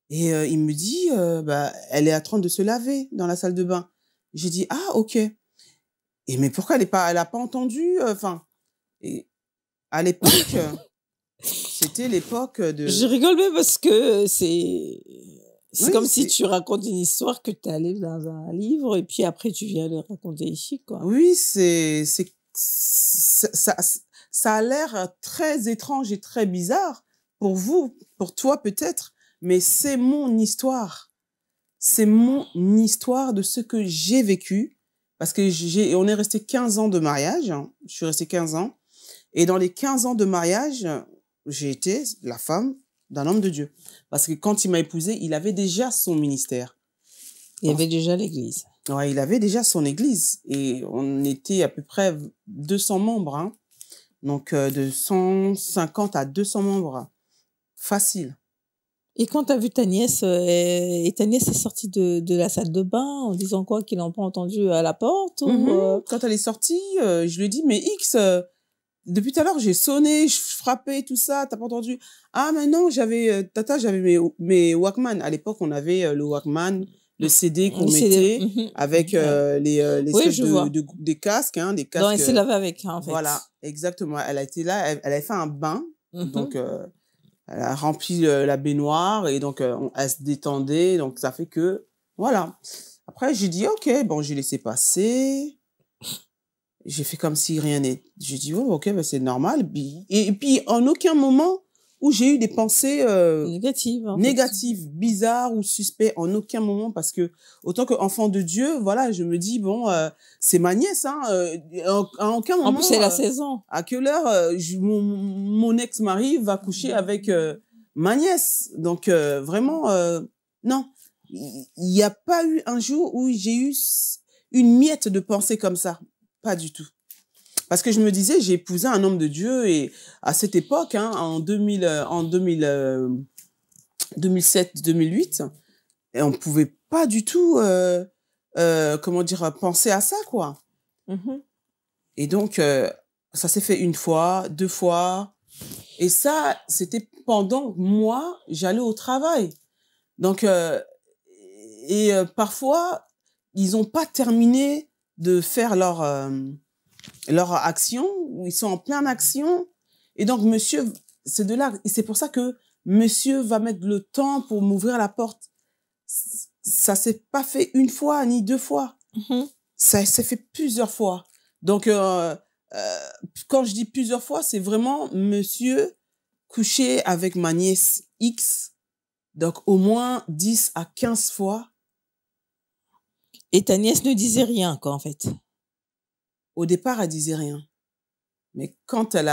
Et il me dit, bah, elle est en train de se laver dans la salle de bain. J'ai dit, ah, ok. Et mais pourquoi elle a pas entendu, enfin, et à l'époque, c'était l'époque de... Je rigole bien parce que c'est Oui, comme si tu racontes une histoire que tu allé dans un livre et puis après tu viens le raconter ici, quoi. Oui, ça a l'air très étrange et très bizarre pour vous, pour toi peut-être, mais c'est mon histoire. C'est mon histoire de ce que j'ai vécu parce que on est resté 15 ans de mariage. Je suis restée 15 ans. Et dans les 15 ans de mariage, j'ai été la femme d'un homme de Dieu. Parce que quand il m'a épousée, il avait déjà son ministère. Il y avait déjà l'église. Ouais, il avait déjà son église. Et on était à peu près 200 membres. Hein. Donc, de 150 à 200 membres. Facile. Et quand tu as vu ta nièce, et ta nièce est sortie de la salle de bain en disant quoi, qu'ils l'ont pas entendue à la porte ou Quand elle est sortie, je lui ai dit, mais X, depuis tout à l'heure, j'ai sonné, je frappais, tout ça, t'as pas entendu? Ah, mais non, tata, j'avais mes Walkman. À l'époque, on avait le Walkman, le CD qu'on Le CD, mettait avec les Oui, espèces je vois. des casques, hein, des Non, casques. elle s'est lavée avec, en fait. Voilà, exactement. Elle a été là, elle avait fait un bain, Mhm. donc elle a rempli la baignoire et donc elle se détendait, donc ça fait que, voilà. Après, j'ai dit, ok, bon, j'ai laissé passer. J'ai fait comme si rien n'était. J'ai dit, oh, ok, ben c'est normal. Et puis, en aucun moment où j'ai eu des pensées Négative. En fait. négatives, bizarres ou suspects, en aucun moment, parce que, autant qu'enfant de Dieu, voilà, je me dis, bon, c'est ma nièce, hein, à aucun moment. En plus, c'est la saison. À quelle heure mon ex-mari va coucher avec ma nièce? Donc, vraiment, non. Il n'y a pas eu un jour où j'ai eu une miette de pensée comme ça. Pas du tout. Parce que je me disais, j'ai épousé un homme de Dieu et à cette époque, hein, en 2007-2008, et on ne pouvait pas du tout, comment dire, penser à ça, quoi. Mhm. Et donc, ça s'est fait une fois, 2 fois. Et ça, c'était pendant que moi, j'allais au travail. Donc, parfois, ils n'ont pas terminé de faire leur action, ou ils sont en pleine action. Et donc, monsieur, c'est de là, et c'est pour ça que monsieur va mettre le temps pour m'ouvrir la porte. Ça s'est pas fait une fois, ni 2 fois. Mhm. Ça s'est fait plusieurs fois. Donc, quand je dis plusieurs fois, c'est vraiment monsieur couché avec ma nièce X. Donc, au moins 10 à 15 fois. Et ta nièce ne disait rien, quoi, en fait. Au départ, elle disait rien. Mais quand elle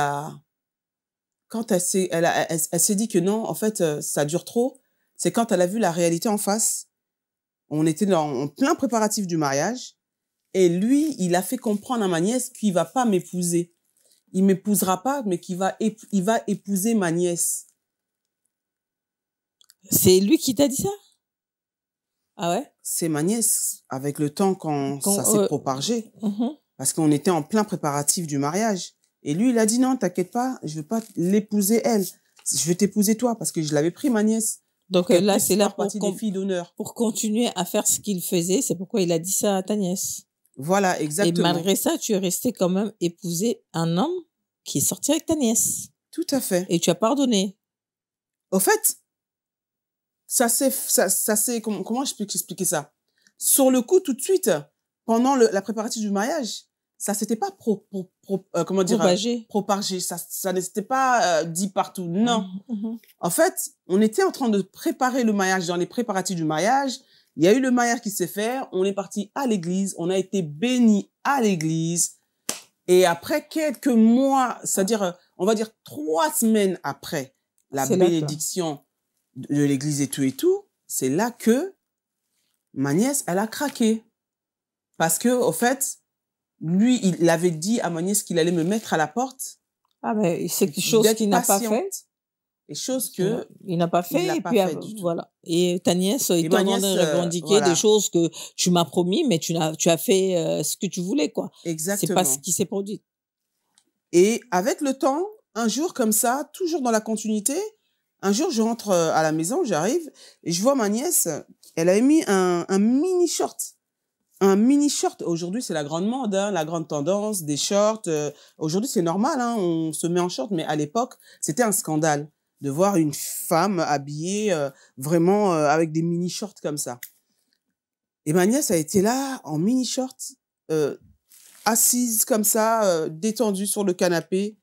s'est dit que non, en fait, ça dure trop, c'est quand elle a vu la réalité en face. On était en plein préparatif du mariage. Et lui, il a fait comprendre à ma nièce qu'il va pas m'épouser. Il m'épousera pas, mais il va épouser ma nièce. C'est lui qui t'a dit ça? Ah ouais? C'est ma nièce, avec le temps quand ça s'est propagé. Mhm. Parce qu'on était en plein préparatif du mariage. Et lui, il a dit non, t'inquiète pas, je veux pas l'épouser elle. Je veux t'épouser toi, parce que je l'avais pris, ma nièce. Donc là, c'est là des filles d'honneur. pour continuer à faire ce qu'il faisait. C'est pourquoi il a dit ça à ta nièce. Voilà, exactement. Et malgré ça, tu es resté quand même épouser un homme qui est sorti avec ta nièce. Tout à fait. Et tu as pardonné. Au fait, ça c'est comment je peux expliquer ça? Sur le coup, tout de suite, pendant la préparatif du mariage, ça s'était pas comment dire, propagé. Ça n'était pas dit partout. Non. En fait, on était en train de préparer le mariage, dans les préparatifs du mariage. Il y a eu le mariage qui s'est fait. On est parti à l'église. On a été bénis à l'église. Et après quelques mois, c'est-à-dire, on va dire 3 semaines après la bénédiction de l'église et tout, c'est là que ma nièce, elle a craqué. Parce que, au fait, lui, il avait dit à ma nièce qu'il allait me mettre à la porte. Ah, mais c'est quelque chose qu'il n'a pas fait. Et chose que il n'a pas fait. Et puis, voilà. Et ta nièce, il t'a demandé de revendiquer des choses que tu m'as promis, mais tu as fait ce que tu voulais, quoi. Exactement. C'est pas ce qui s'est produit. Et avec le temps, un jour comme ça, toujours dans la continuité, un jour, je rentre à la maison, j'arrive, et je vois ma nièce, elle a mis un mini short. Un mini short. Aujourd'hui, c'est la grande mode, hein, la grande tendance, des shorts. Aujourd'hui, c'est normal, hein, on se met en short, mais à l'époque, c'était un scandale de voir une femme habillée vraiment avec des mini shorts comme ça. Et ma nièce a été là en mini short, assise comme ça, détendue sur le canapé.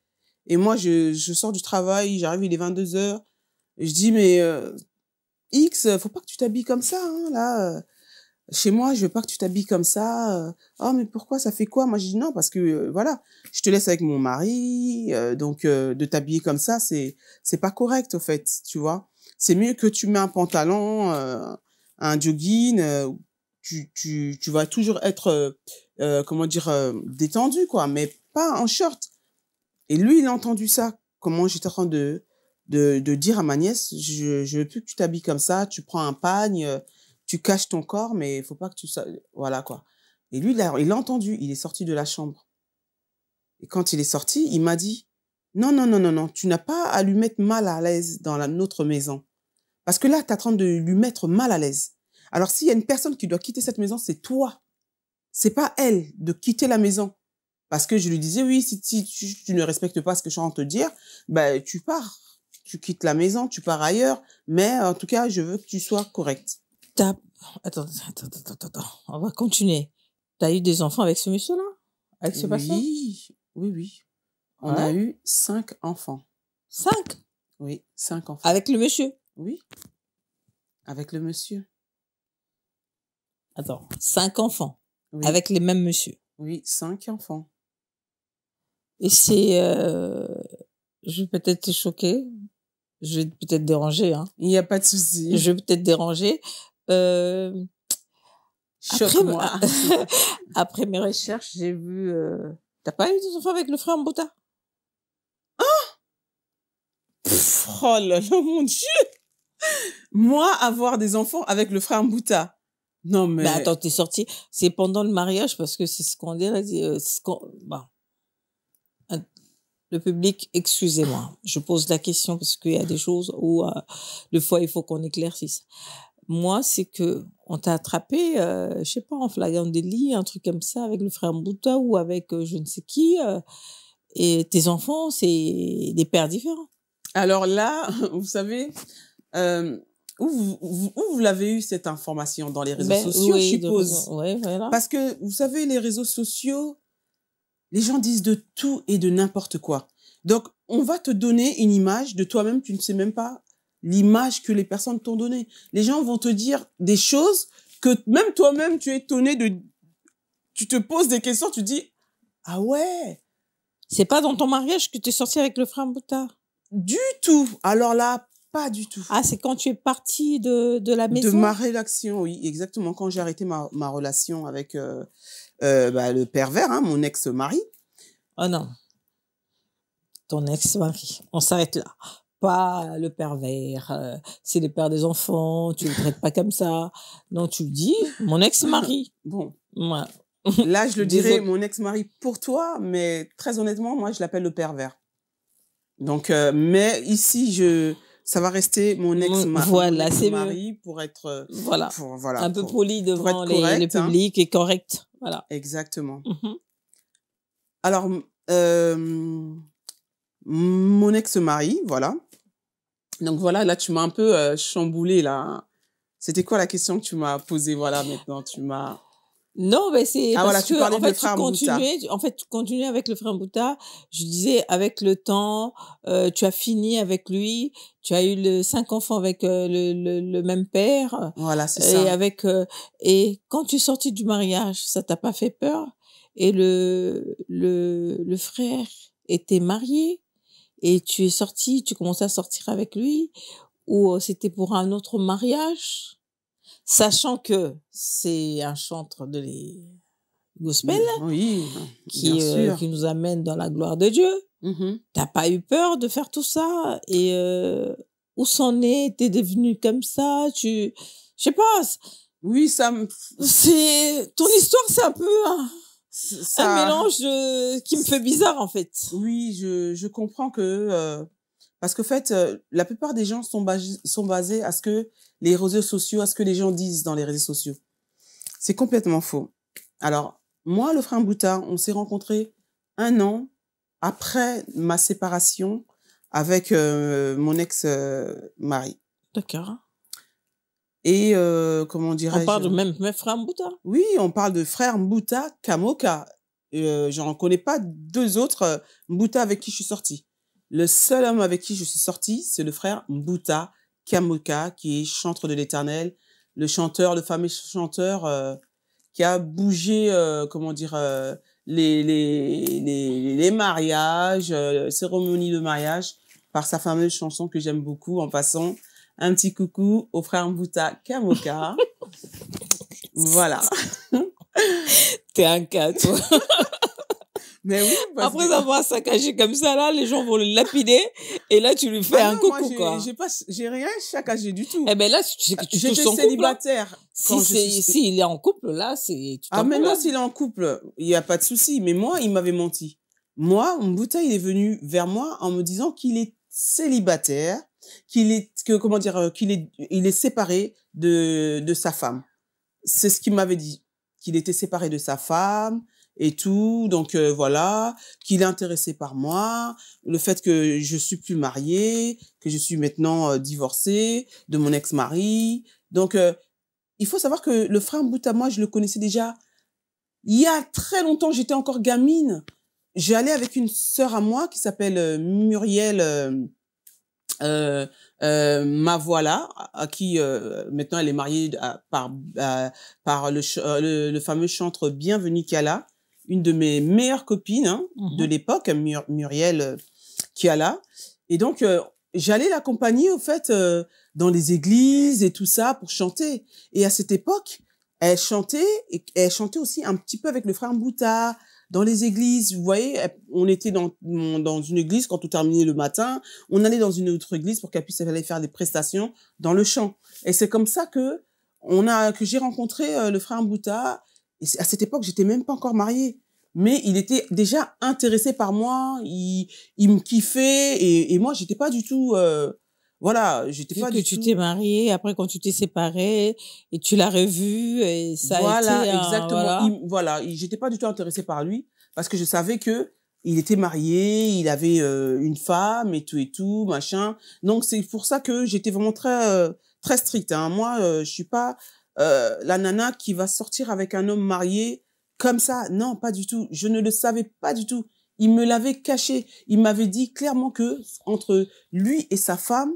Et moi, je sors du travail, j'arrive, il est 22h. Et je dis, mais X, faut pas que tu t'habilles comme ça, hein, là. Chez moi, je veux pas que tu t'habilles comme ça. Oh, mais pourquoi? Ça fait quoi? Moi, je dis non, parce que, voilà, je te laisse avec mon mari. Donc, de t'habiller comme ça, c'est pas correct, au fait, tu vois. C'est mieux que tu mets un pantalon, un jogging. Tu vas toujours être, comment dire, détendu, quoi, mais pas en short. Et lui, il a entendu ça. Comment j'étais en train de dire à ma nièce, je veux plus que tu t'habilles comme ça. Tu prends un pagne, tu caches ton corps, mais il faut pas que tu... Voilà, quoi. Et lui, il a entendu. Il est sorti de la chambre. Et quand il est sorti, il m'a dit, non, tu n'as pas à lui mettre mal à l'aise dans notre maison. Parce que là, tu es en train de lui mettre mal à l'aise. Alors, s'il y a une personne qui doit quitter cette maison, c'est toi. C'est pas elle de quitter la maison. Parce que je lui disais, oui, si tu ne respectes pas ce que je suis en train de te dire, ben, tu pars. Tu quittes la maison, tu pars ailleurs. Mais en tout cas, je veux que tu sois correct. Attends. On va continuer. Tu as eu des enfants avec ce monsieur-là? Avec ce patient? Oui. On a eu 5 enfants. 5? Oui, 5 enfants. Avec le monsieur? Oui. Avec le monsieur. Attends, 5 enfants. Oui. Avec les mêmes monsieur? Oui, 5 enfants. Et c'est... je vais peut-être te choquer. Je vais peut-être déranger, hein. Il n'y a pas de souci. Je vais peut-être déranger. Choque-moi. Après mes recherches, j'ai vu... T'as pas eu des enfants avec le frère Mbouta? Oh là là, mon Dieu! Moi, avoir des enfants avec le frère Mbouta. Non, mais... attends, t'es sorti. C'est pendant le mariage, parce que c'est ce qu'on dit. Bon. Le public, excusez-moi. Je pose la question parce qu'il y a des choses où, des fois, il faut qu'on éclaircisse. Moi, c'est que on t'a attrapé, je sais pas, en flagrant délit, un truc comme ça, avec le frère Mbouta ou avec je ne sais qui. Et tes enfants, c'est des pères différents. Alors là, vous savez... Où vous l'avez eu cette information? Dans les réseaux sociaux, oui, je suppose. Ouais, voilà. Parce que, vous savez, les réseaux sociaux, les gens disent de tout et de n'importe quoi. Donc, on va te donner une image de toi-même, tu ne sais même pas l'image que les personnes t'ont donnée. Les gens vont te dire des choses que même toi-même, tu es étonné de... Tu te poses des questions, tu dis, ah ouais. C'est pas dans ton mariage que tu es sorti avec le frère Mbouta? Du tout. Alors là, pas du tout. Ah, c'est quand tu es partie de la maison? De ma relation, oui, exactement. Quand j'ai arrêté ma relation avec le pervers, hein, mon ex-mari. Oh non. Ton ex-mari. On s'arrête là. Pas le pervers. C'est le père des enfants. Tu le traites pas comme ça. Non, tu le dis, mon ex-mari. Bon. Ouais. Là, je le dirais, mon ex-mari pour toi, mais très honnêtement, moi, je l'appelle le pervers. Donc, mais ici, ça va rester mon ex-mari. Voilà, mon c'est mari pour être voilà. Un peu poli devant correct, le public, et correct. Voilà. Exactement. Mm-hmm. Alors, mon ex-mari, voilà. Donc voilà, là, tu m'as un peu chamboulé, là. C'était quoi la question que tu m'as posée? Voilà, maintenant, tu m'as... Non, mais c'est Ah parce voilà, tu que, parlais en de fait, frère Mbouta. tu continuais avec le frère Mbouta. Je disais, avec le temps, tu as fini avec lui, tu as eu 5 enfants avec le même père, Voilà, c'est et ça. et quand tu es sorti du mariage, ça t'a pas fait peur? Et le frère était marié, et tu es sorti, tu commençais à sortir avec lui, ou c'était pour un autre mariage? Sachant que c'est un chantre de gospel Oui, bien sûr. qui nous amène dans la gloire de Dieu. Mhm. T'as pas eu peur de faire tout ça? Et où c'en est? T'es devenu comme ça? Je sais pas. Oui, ça, Ton histoire, c'est un peu un ça, mélange qui me fait bizarre en fait. oui, je comprends que parce qu'en fait, la plupart des gens sont basés à ce que les réseaux sociaux, à ce que les gens disent dans les réseaux sociaux. C'est complètement faux. Alors, moi, le frère Mbouta, on s'est rencontrés 1 an après ma séparation avec mon ex-mari. D'accord. Et comment On dirais-je? parle de même frère Mbouta. Oui, on parle de frère Mbouta Kamoka. J'en connais pas 2 autres Mbouta avec qui je suis sortie. Le seul homme avec qui je suis sortie, c'est le frère Mbouta Kamoka, qui est chantre de l'Éternel, le fameux chanteur qui a bougé, comment dire, les mariages, cérémonies de mariage, par sa fameuse chanson que j'aime beaucoup. En passant, un petit coucou au frère Mbouta Kamoka. Voilà. T'es un cas, toi. Mais oui, parce Après que... avoir saccagé comme ça, là, les gens vont le lapider. Et là, tu lui fais Ah un non, coucou, moi, quoi. j'ai rien saccagé du tout. Eh ben là, tu sais que tu touches J'étais son couple. Hein. célibataire. quand je suis... Si il est en couple, là, c'est tout Ah, un maintenant, problème. s'il est en couple, il n'y a pas de souci. Mais moi, il m'avait menti. Moi, Mbouta, il est venu vers moi en me disant qu'il est célibataire, qu'il est séparé de sa femme. C'est ce qu'il m'avait dit. Qu'il était séparé de sa femme et tout. Donc, voilà. Qu'il est intéressé par moi. Le fait que je suis plus mariée, que je suis maintenant divorcée de mon ex-mari. Donc, il faut savoir que le frère Mbouta, moi, je le connaissais déjà il y a très longtemps. J'étais encore gamine. J'allais avec une sœur à moi qui s'appelle Muriel Mavoila, à qui maintenant elle est mariée par le fameux chantre Bienvenue Kiala, une de mes meilleures copines de l'époque, Muriel Kiala. Et donc, j'allais l'accompagner, au fait, dans les églises et tout ça pour chanter. Et à cette époque, elle chantait aussi un petit peu avec le frère Mbouta, dans les églises. Vous voyez, on était dans une église quand on terminait le matin. On allait dans une autre église pour qu'elle puisse aller faire des prestations dans le chant. Et c'est comme ça que j'ai rencontré le frère Mbouta. Et à cette époque, j'étais même pas encore mariée. Mais il était déjà intéressé par moi. Il me kiffait. Et moi, j'étais pas du tout... voilà, j'étais pas du tout... Tu t'es mariée, après quand tu t'es séparée, et tu l'as revu, et ça a été... Exactement. Voilà, j'étais pas du tout intéressée par lui, parce que je savais que il était marié, il avait une femme et tout, machin. Donc, c'est pour ça que j'étais vraiment très stricte. Hein. Moi, je suis pas la nana qui va sortir avec un homme marié comme ça. Non, pas du tout. Je ne le savais pas du tout. Il me l'avait caché. Il m'avait dit clairement que entre lui et sa femme,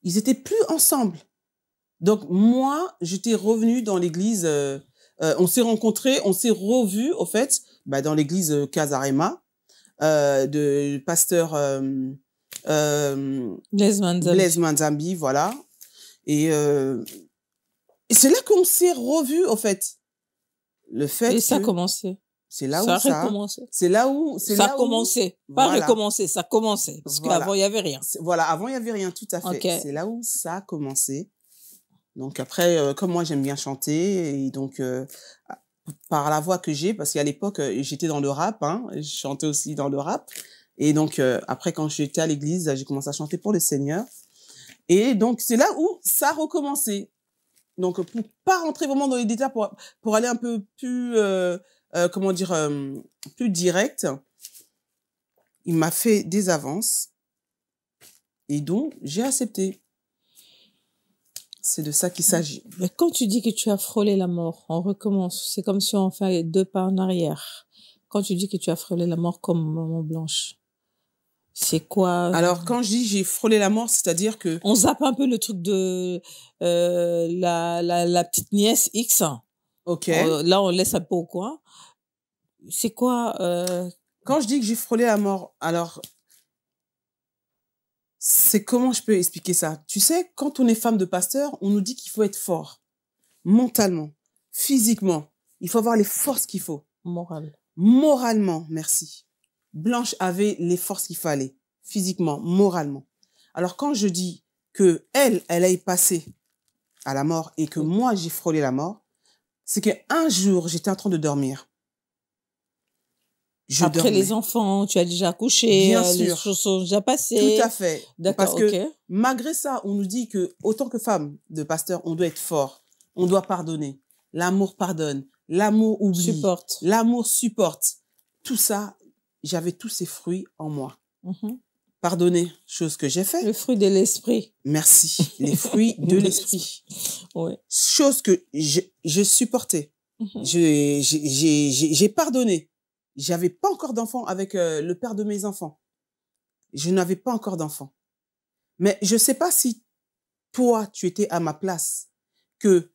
ils étaient plus ensemble. Donc, moi, j'étais revenue dans l'église. On s'est rencontrés, on s'est revus, au fait, dans l'église Casarema, de pasteur Blaise Manzambi, voilà. Et c'est là qu'on s'est revus, au fait. Le fait et ça a commencé. C'est là ça où ça a recommencé. C'est là où... Ça a commencé. Pas Voilà. recommencé, ça a commencé. Parce qu'avant, il n'y avait rien. Voilà, avant, il n'y avait rien, tout à fait. Okay. C'est là où ça a commencé. Donc après, comme moi, j'aime bien chanter, et donc, par la voix que j'ai, parce qu'à l'époque, j'étais dans le rap, hein, je chantais aussi dans le rap. Et donc, après, quand j'étais à l'église, j'ai commencé à chanter pour le Seigneur. Et donc, c'est là où ça a recommencé. Donc, pour pas rentrer vraiment dans les détails, pour aller un peu plus... comment dire, plus direct. il m'a fait des avances et donc j'ai accepté. C'est de ça qu'il s'agit. Mais quand tu dis que tu as frôlé la mort, on recommence. C'est comme si on fait 2 pas en arrière. Quand tu dis que tu as frôlé la mort comme Maman Blanche, c'est quoi? Alors, quand je dis j'ai frôlé la mort, c'est-à-dire que... On zappe un peu le truc de la petite nièce X. Ok. Là, on laisse un peu au coin. C'est quoi Quand je dis que j'ai frôlé la mort, alors... C'est comment je peux expliquer ça? Tu sais, quand on est femme de pasteur, on nous dit qu'il faut être fort. Mentalement, physiquement. Il faut avoir les forces qu'il faut. Morale. Moralement, merci. Blanche avait les forces qu'il fallait. Physiquement, moralement. Alors, quand je dis que elle a passé à la mort et que moi, j'ai frôlé la mort, c'est qu'un jour, j'étais en train de dormir. Après dormais. les enfants, tu as déjà accouché, Bien les sûr. choses sont déjà passées. Tout à fait. D'accord, Parce que ok. malgré ça, on nous dit que, autant que femme de pasteur, on doit être fort, on doit pardonner. L'amour pardonne, l'amour oublie, Supporte. l'amour supporte. Tout ça, j'avais tous ces fruits en moi. Mhm. Pardonner, chose que j'ai fait. Le fruit de l'esprit. Merci. Les fruits de l'esprit. Ouais. Chose que je supportais. Mhm. J'ai pardonné. J'avais pas encore d'enfant avec le père de mes enfants. Je n'avais pas encore d'enfant. Mais je sais pas si toi, tu étais à ma place, que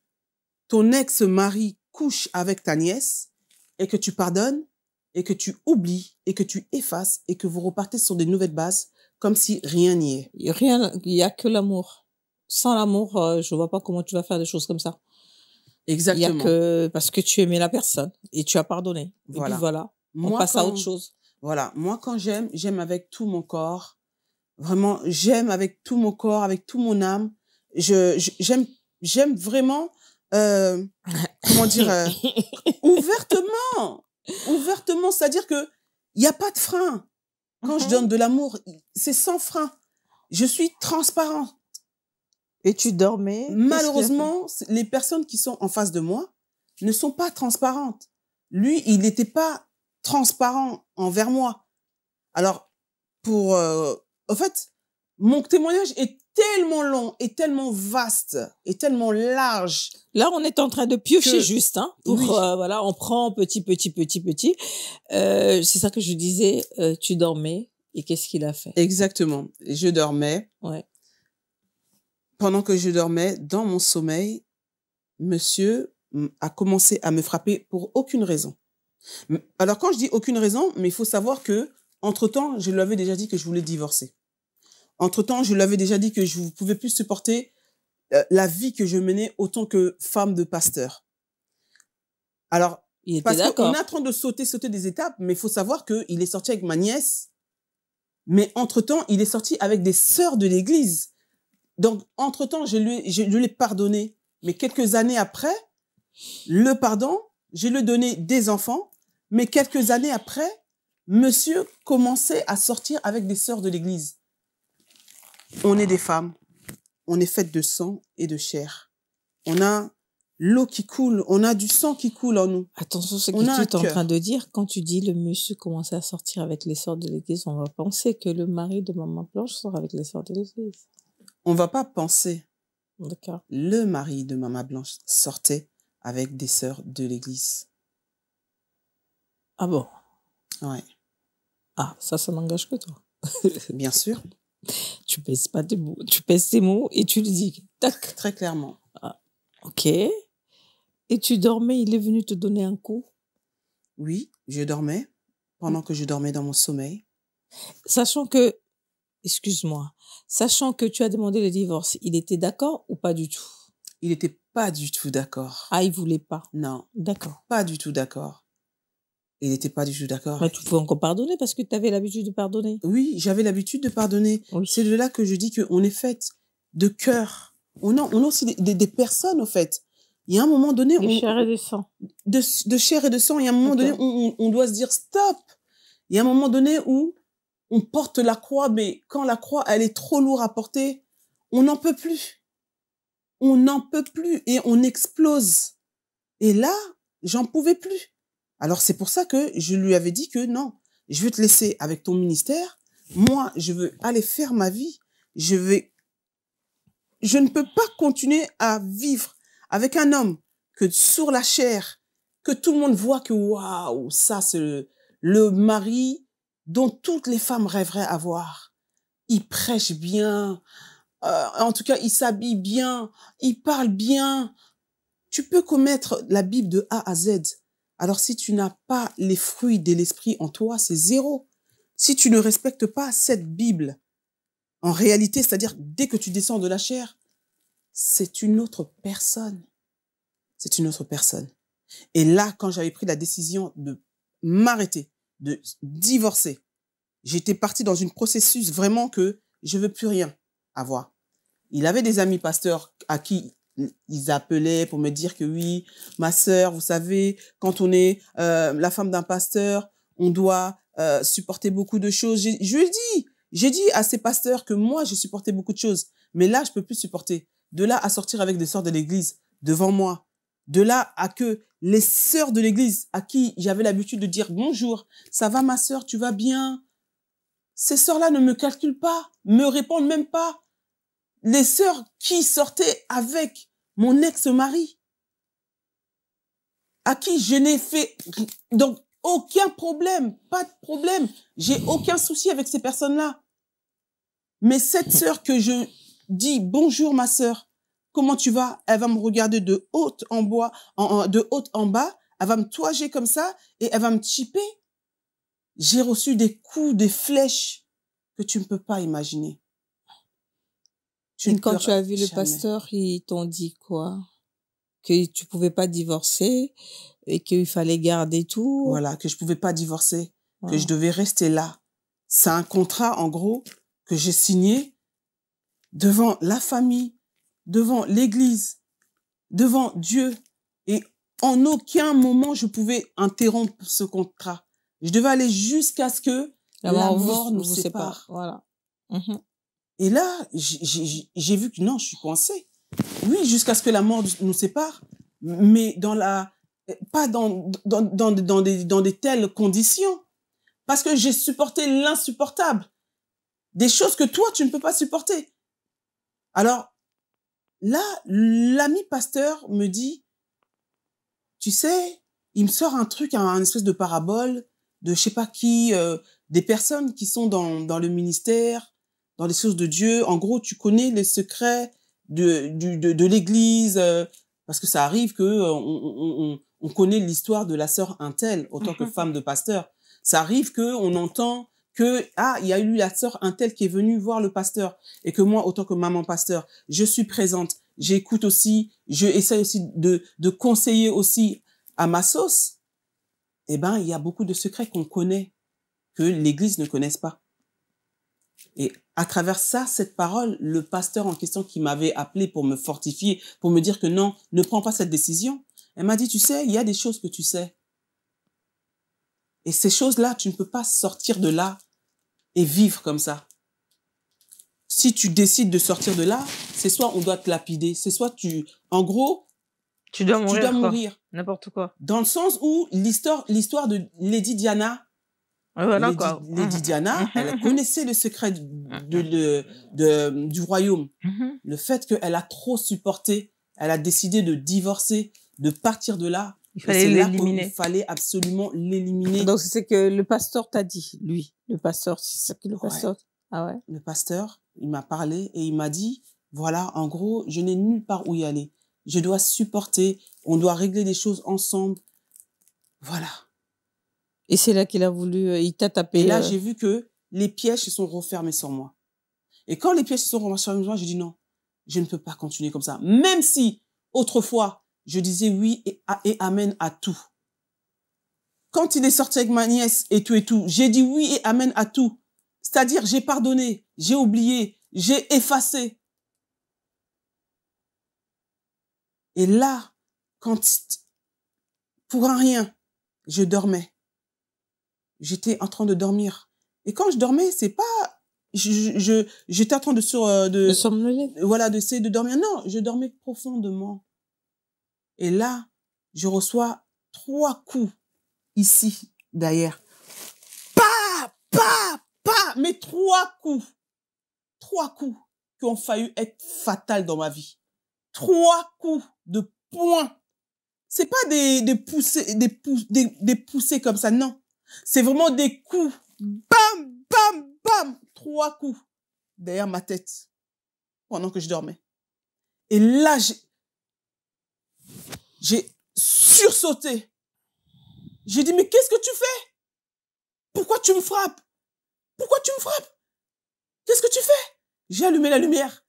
ton ex-mari couche avec ta nièce et que tu pardonnes et que tu oublies et que tu effaces et que vous repartez sur des nouvelles bases comme si rien n'y est. Il y a que l'amour. Sans l'amour, je vois pas comment tu vas faire des choses comme ça. Exactement. Il y a que parce que tu aimais la personne et tu as pardonné. Voilà. Et puis voilà. On Moi, passe à autre chose. Voilà. Moi, quand j'aime avec tout mon corps. Vraiment, j'aime avec tout mon corps, avec tout mon âme. J'aime vraiment, comment dire, ouvertement. Ouvertement, c'est-à-dire que il y a pas de frein. Quand je donne de l'amour, c'est sans frein. Je suis transparente. Et tu dormais. Malheureusement, les personnes qui sont en face de moi ne sont pas transparentes. Lui, il n'était pas transparent envers moi. Alors, en fait, mon témoignage est tellement long, et tellement vaste, et tellement large. Là, on est en train de piocher Que- juste, hein. Pour, Oui. voilà, on prend petit. C'est ça que je disais, tu dormais. Et qu'est-ce qu'il a fait? Exactement. Je dormais. Ouais. Pendant que je dormais, dans mon sommeil, monsieur a commencé à me frapper pour aucune raison. Alors, quand je dis aucune raison, mais il faut savoir que, entre-temps, je lui avais déjà dit que je voulais divorcer. Entre-temps, je lui avais déjà dit que je ne pouvais plus supporter la vie que je menais autant que femme de pasteur. Alors, Il était parce d'accord. qu'on est en train de sauter des étapes, mais il faut savoir qu'il est sorti avec ma nièce, mais entre-temps, il est sorti avec des sœurs de l'église. Donc, entre-temps, je lui ai pardonné. Mais quelques années après, le pardon, je lui ai donné des enfants, mais quelques années après, monsieur commençait à sortir avec des sœurs de l'église. On est des femmes, on est faites de sang et de chair. On a l'eau qui coule, on a du sang qui coule en nous. Attention, ce que On a tu un es en cœur. train de dire, quand tu dis le monsieur commençait à sortir avec les sœurs de l'église, on va penser que le mari de Maman Blanche sort avec les sœurs de l'église. On va pas penser. D'accord. Le mari de Maman Blanche sortait avec des sœurs de l'église. Ah bon? Ouais, Ah, ça n'engage que toi. bien sûr, Tu pèses pas tes mots. Tu pèses tes mots et tu le dis. Tac. très clairement. Ok. Et tu dormais, il est venu te donner un coup. Oui, je dormais pendant que je dormais dans mon sommeil. Sachant que, excuse-moi, sachant que tu as demandé le divorce, il était d'accord ou pas du tout? Il n'était pas du tout d'accord. Ah, il voulait pas. Non, D'accord. pas du tout d'accord. Il n'était pas du tout d'accord. Mais tu pouvais encore pardonner parce que tu avais l'habitude de pardonner. Oui, j'avais l'habitude de pardonner. Oui. C'est de là que je dis qu'on est faite de cœur. On a aussi des personnes, au fait. Il y a un moment donné, Des chairs et des sangs. de chair et de sang, il y a un moment donné où on doit se dire stop. Il y a un moment donné où on porte la croix, mais quand la croix, elle est trop lourde à porter, on n'en peut plus. On n'en peut plus et on explose. Et là, j'en pouvais plus. Alors, c'est pour ça que je lui avais dit que non, je veux te laisser avec ton ministère. Moi, je veux aller faire ma vie. Je ne peux pas continuer à vivre avec un homme que sur la chair, que tout le monde voit que waouh, ça c'est le mari dont toutes les femmes rêveraient avoir. Il prêche bien, en tout cas, il s'habille bien, il parle bien. Tu peux connaître la Bible de A à Z. Alors si tu n'as pas les fruits de l'esprit en toi, c'est zéro. Si tu ne respectes pas cette Bible, en réalité, c'est-à-dire dès que tu descends de la chair, c'est une autre personne. C'est une autre personne. Et là, quand j'avais pris la décision de m'arrêter, de divorcer, j'étais partie dans un processus vraiment que je veux plus rien avoir. Il avait des amis pasteurs à qui ils appelaient pour me dire que oui, ma sœur, vous savez, quand on est la femme d'un pasteur, on doit supporter beaucoup de choses. J'ai dit à ces pasteurs que moi, j'ai supporté beaucoup de choses. Mais là, je peux plus supporter. De là à sortir avec des sœurs de l'église devant moi. De là à que les sœurs de l'église à qui j'avais l'habitude de dire bonjour, ça va ma sœur, tu vas bien? Ces sœurs-là ne me calculent pas, me répondent même pas. Les sœurs qui sortaient avec mon ex-mari, à qui je n'ai fait donc aucun problème, pas de problème. J'ai aucun souci avec ces personnes-là. Mais cette sœur que je dis bonjour ma sœur, comment tu vas? Elle va me regarder de haut en bas, elle va me toiser comme ça et elle va me chipper. J'ai reçu des coups, des flèches que tu ne peux pas imaginer. Et quand tu as vu le pasteur, ils t'ont dit quoi? Que tu pouvais pas divorcer et qu'il fallait garder tout? Voilà, que je pouvais pas divorcer, que je devais rester là. C'est un contrat, en gros, que j'ai signé devant la famille, devant l'église, devant Dieu. Et en aucun moment, je pouvais interrompre ce contrat. Je devais aller jusqu'à ce que la mort nous sépare. Voilà. Et là, j'ai vu que non, je suis coincée. Oui, jusqu'à ce que la mort nous sépare, mais pas dans des telles conditions. Parce que j'ai supporté l'insupportable. Des choses que toi, tu ne peux pas supporter. Alors, là, l'ami pasteur me dit, tu sais, il me sort un truc, un espèce de parabole de je sais pas qui, des personnes qui sont dans le ministère, dans les choses de Dieu. En gros, tu connais les secrets de l'église, parce que ça arrive que on connaît l'histoire de la sœur Untel en tant que femme de pasteur. Ça arrive que on entend que il y a eu la sœur Untel qui est venue voir le pasteur et que moi, en tant que maman pasteur, je suis présente, j'écoute aussi, je essaie aussi de conseiller aussi à ma sauce. Eh ben, il y a beaucoup de secrets qu'on connaît que l'église ne connaisse pas. Et à travers ça, cette parole, le pasteur en question qui m'avait appelé pour me fortifier, pour me dire que non, ne prends pas cette décision, elle m'a dit, tu sais, il y a des choses que tu sais. Et ces choses-là, tu ne peux pas sortir de là et vivre comme ça. Si tu décides de sortir de là, c'est soit on doit te lapider, c'est soit en gros, tu dois mourir. N'importe quoi. Dans le sens où l'histoire de Lady Diana, voilà, Lady Diana, elle connaissait le secret du royaume. Le fait qu'elle a trop supporté, elle a décidé de divorcer, de partir de là. Il fallait l'éliminer. Il fallait absolument l'éliminer. Donc, c'est que le pasteur t'a dit, lui. Le pasteur, c'est ça que le pasteur... Ouais. Ah ouais? Le pasteur, il m'a parlé et il m'a dit, voilà, en gros, je n'ai nulle part où y aller. Je dois supporter, on doit régler des choses ensemble. Voilà. Et c'est là qu'il a voulu, il t'a tapé. Et là, j'ai vu que les pièges se sont refermés sur moi. Et quand les pièges se sont refermés sur moi, j'ai dit non, je ne peux pas continuer comme ça. Même si, autrefois, je disais oui et amen à tout. Quand il est sorti avec ma nièce et tout, j'ai dit oui et amen à tout. C'est-à-dire, j'ai pardonné, j'ai oublié, j'ai effacé. Et là, quand, pour un rien, je dormais. J'étais en train de dormir. Et quand je dormais, c'est pas, j'étais en train de somnoler. Voilà, d'essayer de dormir. Non, je dormais profondément. Et là, je reçois 3 coups ici, derrière. mais 3 coups. 3 coups qui ont failli être fatals dans ma vie. 3 coups de poing. C'est pas des poussées comme ça, non. C'est vraiment des coups. Bam, bam, bam. 3 coups derrière ma tête pendant que je dormais. Et là, j'ai sursauté. J'ai dit, mais qu'est-ce que tu fais? Pourquoi tu me frappes? Pourquoi tu me frappes? Qu'est-ce que tu fais? J'ai allumé la lumière.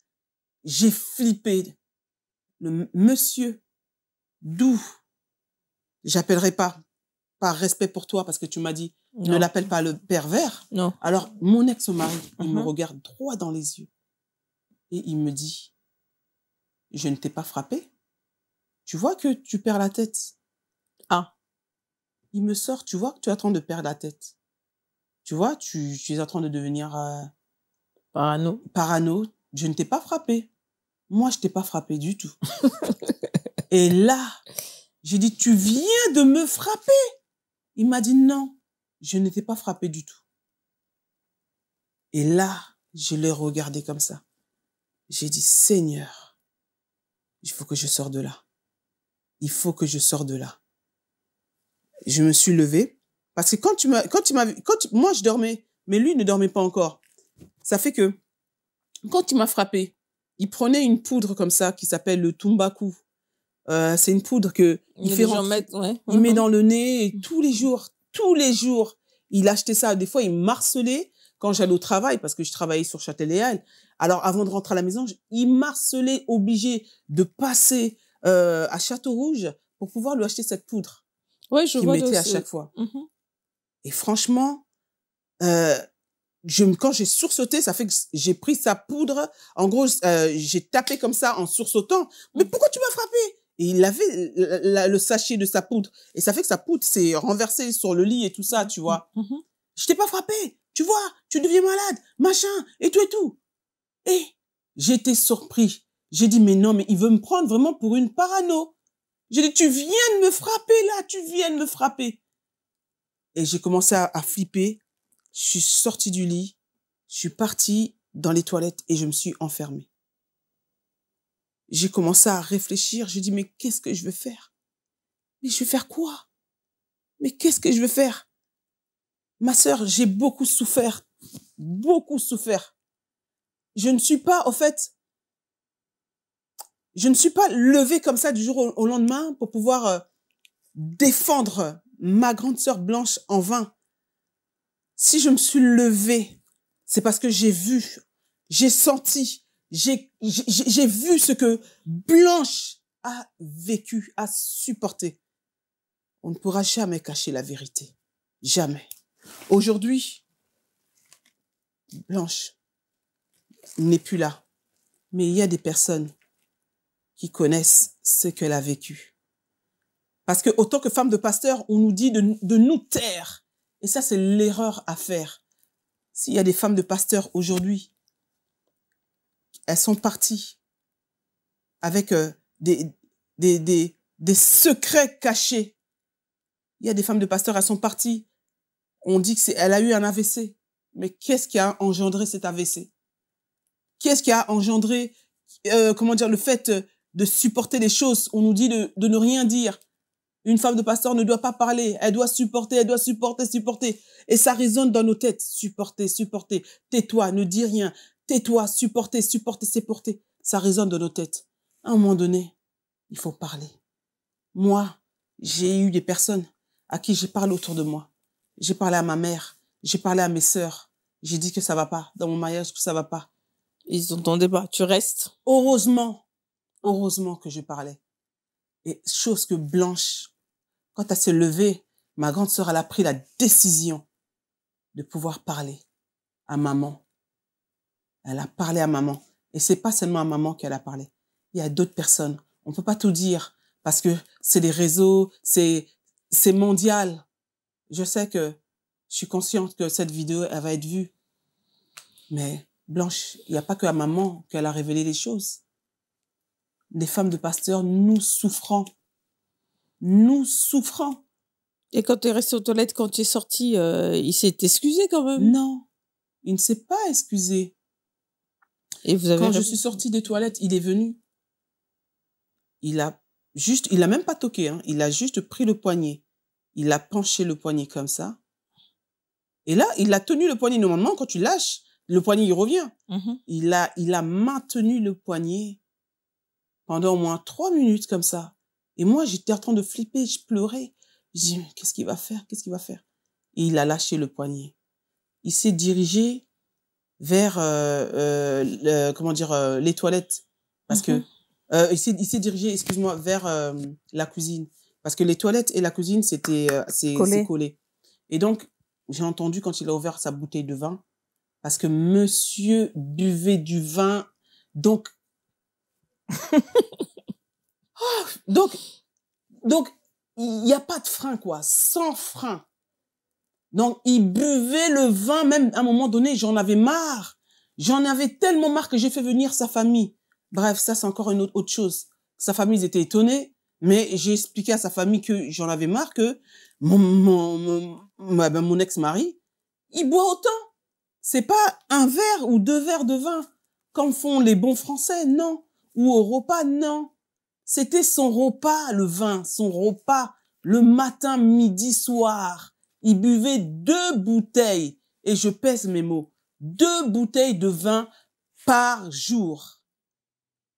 J'ai flippé. Le monsieur d'où j'appellerai pas, par respect pour toi, parce que tu m'as dit, ne l'appelle pas le pervers. Non. Alors, mon ex-mari, il me regarde droit dans les yeux et il me dit, je ne t'ai pas frappé. Tu vois que tu perds la tête. Ah. Il me sort, tu vois que tu es en train de perdre la tête. Tu vois, tu es en train de devenir parano. Je ne t'ai pas frappé. Moi, je t'ai pas frappé du tout. Et là, j'ai dit, tu viens de me frapper. Il m'a dit, non, je ne t'ai pas frappé du tout. Et là, je l'ai regardé comme ça. J'ai dit, Seigneur, il faut que je sorte de là. Il faut que je sorte de là. Je me suis levée parce que moi je dormais, mais lui ne dormait pas encore. Ça fait que quand il m'a frappé, il prenait une poudre comme ça qui s'appelle le tumbaku. C'est une poudre que il met dans le nez et tous les jours, il achetait ça. Des fois, il m'harcelait quand j'allais au travail parce que je travaillais sur Châtelet-Léal. Alors, avant de rentrer à la maison, il m'harcelait, obligé de passer à Château-Rouge pour pouvoir lui acheter cette poudre. Ouais, je vois mettait à chaque fois. Et franchement, quand j'ai sursauté, ça fait que j'ai pris sa poudre. En gros, j'ai tapé comme ça en sursautant. Mais pourquoi tu m'as frappé? Et il avait le sachet de sa poudre. Et ça fait que sa poudre s'est renversée sur le lit et tout ça, tu vois. Je t'ai pas frappé. Tu vois, tu deviens malade, machin, et tout et tout. Et j'étais surpris. J'ai dit, mais non, mais il veut me prendre vraiment pour une parano. J'ai dit, tu viens de me frapper là, tu viens de me frapper. Et j'ai commencé à flipper. Je suis sortie du lit, je suis partie dans les toilettes et je me suis enfermée. J'ai commencé à réfléchir, j'ai dit, mais qu'est-ce que je vais faire? Mais je vais faire quoi? Mais qu'est-ce que je vais faire? Ma sœur, j'ai beaucoup souffert. Beaucoup souffert. Je ne suis pas, au fait, je ne suis pas levée comme ça du jour au lendemain pour pouvoir défendre ma grande sœur Blanche en vain. Si je me suis levée, c'est parce que j'ai vu, j'ai senti, j'ai vu ce que Blanche a vécu, a supporté. On ne pourra jamais cacher la vérité. Jamais. Aujourd'hui, Blanche n'est plus là. Mais il y a des personnes qui connaissent ce qu'elle a vécu. Parce que, autant que femme de pasteur, on nous dit de nous taire. Et ça, c'est l'erreur à faire. S'il y a des femmes de pasteur aujourd'hui, elles sont parties avec des secrets cachés. Il y a des femmes de pasteur, elles sont parties. On dit qu'elle a eu un AVC. Mais qu'est-ce qui a engendré cet AVC? Qu'est-ce qui a engendré, le fait de supporter les choses? On nous dit de ne rien dire. Une femme de pasteur ne doit pas parler. Elle doit supporter. Et ça résonne dans nos têtes. Supporter. Tais-toi, ne dis rien. Tais-toi, supporter. Ça résonne dans nos têtes. À un moment donné, il faut parler. Moi, j'ai eu des personnes à qui j'ai parlé autour de moi. J'ai parlé à ma mère. J'ai parlé à mes sœurs. J'ai dit que ça va pas. Dans mon mariage, que ça va pas. Ils n'entendaient pas. Tu restes. Heureusement que je parlais. Et chose que Blanche, quand elle s'est levée, ma grande sœur, elle a pris la décision de pouvoir parler à maman. Elle a parlé à maman. Et c'est pas seulement à maman qu'elle a parlé. Il y a d'autres personnes. On peut pas tout dire parce que c'est des réseaux, c'est mondial. Je sais que je suis consciente que cette vidéo, elle va être vue. Mais Blanche, il n'y a pas que à maman qu'elle a révélé les choses. Les femmes de pasteur, nous souffrons. Et quand tu es resté aux toilettes, quand tu es sorti, il s'est excusé quand même? Non. Il ne s'est pas excusé. Et vous avez Quand je suis sortie des toilettes, il est venu. Il a même pas toqué, hein. Il a juste pris le poignet. Il a penché le poignet comme ça. Et là, il a tenu le poignet. Normalement, quand tu lâches, le poignet, il revient. Il a maintenu le poignet pendant au moins 3 minutes comme ça. Et moi, j'étais en train de flipper, je pleurais. Je dis, mais qu'est-ce qu'il va faire? Qu'est-ce qu'il va faire? Et il a lâché le poignet. Il s'est dirigé vers, les toilettes. Parce que, il s'est dirigé, excuse-moi, vers la cuisine. Parce que les toilettes et la cuisine, c'est collé. Et donc, j'ai entendu quand il a ouvert sa bouteille de vin, parce que monsieur buvait du vin. Donc, donc, il n'y a pas de frein, quoi. Sans frein. Donc, il buvait le vin, même à un moment donné, j'en avais marre. J'en avais tellement marre que j'ai fait venir sa famille. Bref, ça, c'est encore une autre chose. Sa famille, ils étaient étonnés, mais j'ai expliqué à sa famille que j'en avais marre, que mon ex-mari, il boit autant. C'est pas un verre ou 2 verres de vin, comme font les bons Français, non. Ou au repas, non. C'était son repas, le vin, son repas, le matin, midi, soir. Il buvait 2 bouteilles, et je pèse mes mots, 2 bouteilles de vin par jour.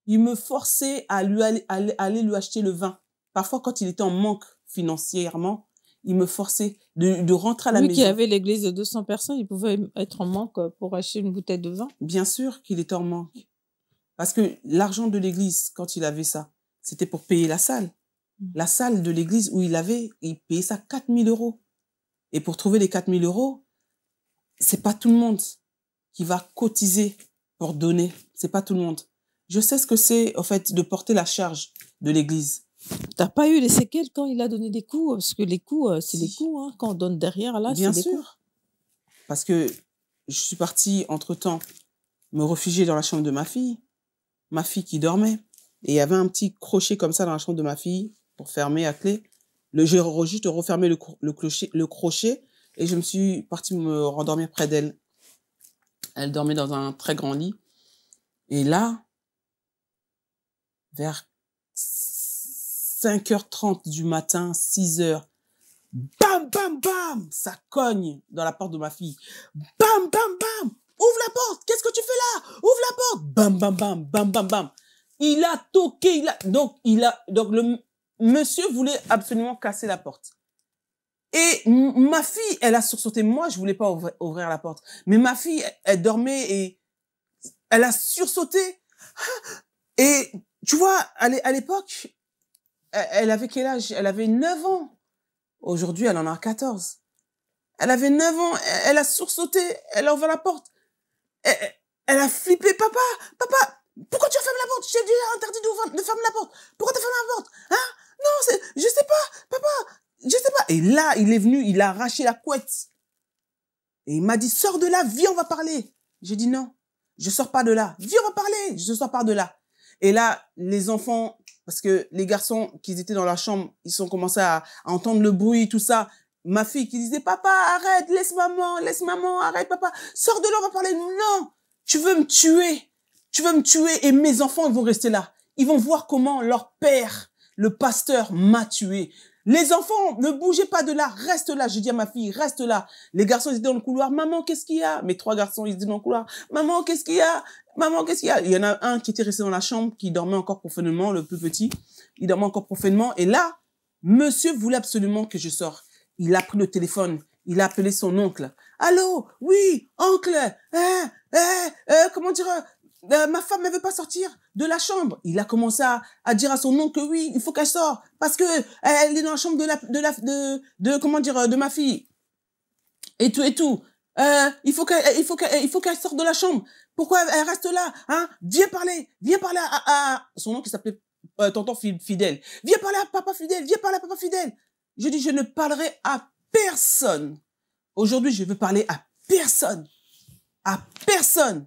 Il me forçait à aller lui acheter le vin. Parfois, quand il était en manque financièrement, il me forçait de rentrer à la maison. Lui qui avait l'église de 200 personnes, il pouvait être en manque pour acheter une bouteille de vin? Bien sûr qu'il était en manque. Parce que l'argent de l'église, quand il avait ça, c'était pour payer la salle. La salle de l'église où il payait ça 4 000 €. Et pour trouver les 4 000 €, c'est pas tout le monde qui va cotiser pour donner. C'est pas tout le monde. Je sais ce que c'est, en fait, de porter la charge de l'église. T'as pas eu les séquelles quand il a donné des coups? Parce que les coups, c'est des coups, hein. Quand on donne derrière, là, c'est des coups. Bien sûr. Parce que je suis partie, entre-temps, me réfugier dans la chambre de ma fille qui dormait. Et il y avait un petit crochet comme ça dans la chambre de ma fille pour fermer à clé. J'ai juste refermé le crochet et je me suis partie me rendormir près d'elle. Elle dormait dans un très grand lit. Et là, vers 5h30 du matin, 6h, bam, bam, bam, ça cogne dans la porte de ma fille. Bam, bam, bam, ouvre la porte, qu'est-ce que tu fais là? Ouvre la porte. Bam, bam, bam, bam, bam, bam. Il a toqué, donc le monsieur voulait absolument casser la porte. Et ma fille, elle a sursauté. Moi, je voulais pas ouvrir la porte. Mais ma fille, elle dormait et elle a sursauté. Et tu vois, à l'époque, elle avait quel âge? Elle avait 9 ans. Aujourd'hui, elle en a 14. Elle avait 9 ans. Elle a sursauté. Elle a ouvert la porte. Elle a flippé. Papa, pourquoi tu as fermé la porte? Je t'ai déjà interdit de fermer la porte. Pourquoi tu as fermé la porte? Hein? Non, je sais pas, papa. Je sais pas. Et là, il est venu, il a arraché la couette. Et il m'a dit, sors de là, viens, on va parler. J'ai dit non, je sors pas de là. Viens, on va parler. Je sors pas de là. Et là, les enfants, parce que les garçons qui étaient dans la chambre, ils ont commencé à entendre le bruit, tout ça. Ma fille qui disait, papa, arrête, laisse maman, arrête, papa. Sors de là, on va parler. Non, tu veux me tuer. Tu veux me tuer. Et mes enfants, ils vont rester là. Ils vont voir comment leur père, le pasteur, m'a tué. Les enfants, ne bougez pas de là, reste là. Je dis à ma fille, reste là. Les garçons, ils étaient dans le couloir. Maman, qu'est-ce qu'il y a? Mes 3 garçons, ils étaient dans le couloir. Maman, qu'est-ce qu'il y a? Maman, qu'est-ce qu'il y a? Il y en a un qui était resté dans la chambre, qui dormait encore profondément, le plus petit. Il dormait encore profondément. Et là, monsieur voulait absolument que je sorte. Il a pris le téléphone. Il a appelé son oncle. Allô? Oui, oncle. Comment dire? Ma femme ne veut pas sortir de la chambre. Il a commencé à dire à son oncle que oui, il faut qu'elle sorte parce que elle est dans la chambre de ma fille. Et tout. Il faut qu'elle sorte de la chambre. Pourquoi elle reste là? Hein? Viens parler à son oncle qui s'appelait tonton Fidèle. Viens parler à papa Fidèle. Je dis, je ne parlerai à personne. Aujourd'hui, je veux parler à personne. À personne.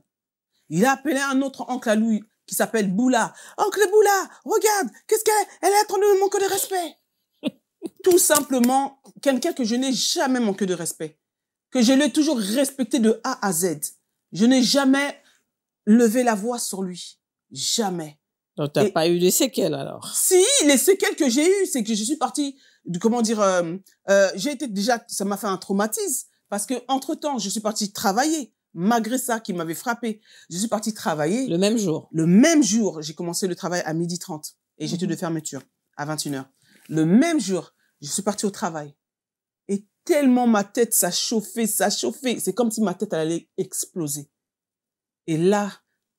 Il a appelé un autre oncle à lui qui s'appelle Boula. Oncle Boula, regarde, qu'est-ce qu'elle est en train de me manquer de respect. Tout simplement, quelqu'un que je n'ai jamais manqué de respect. que je l'ai toujours respecté de A à Z. Je n'ai jamais levé la voix sur lui. Jamais. Donc, tu n'as Et- pas eu de séquelles alors. Si, les séquelles que j'ai eues, c'est que je suis partie, j'ai été déjà, ça m'a fait un traumatisme parce que entre-temps, je suis partie travailler. Malgré ça qui m'avait frappé, je suis partie travailler. Le même jour. Le même jour, j'ai commencé le travail à 12h30 et j'étais de fermeture à 21h. Le même jour, je suis partie au travail. Et tellement ma tête, ça chauffait. C'est comme si ma tête elle allait exploser. Et là,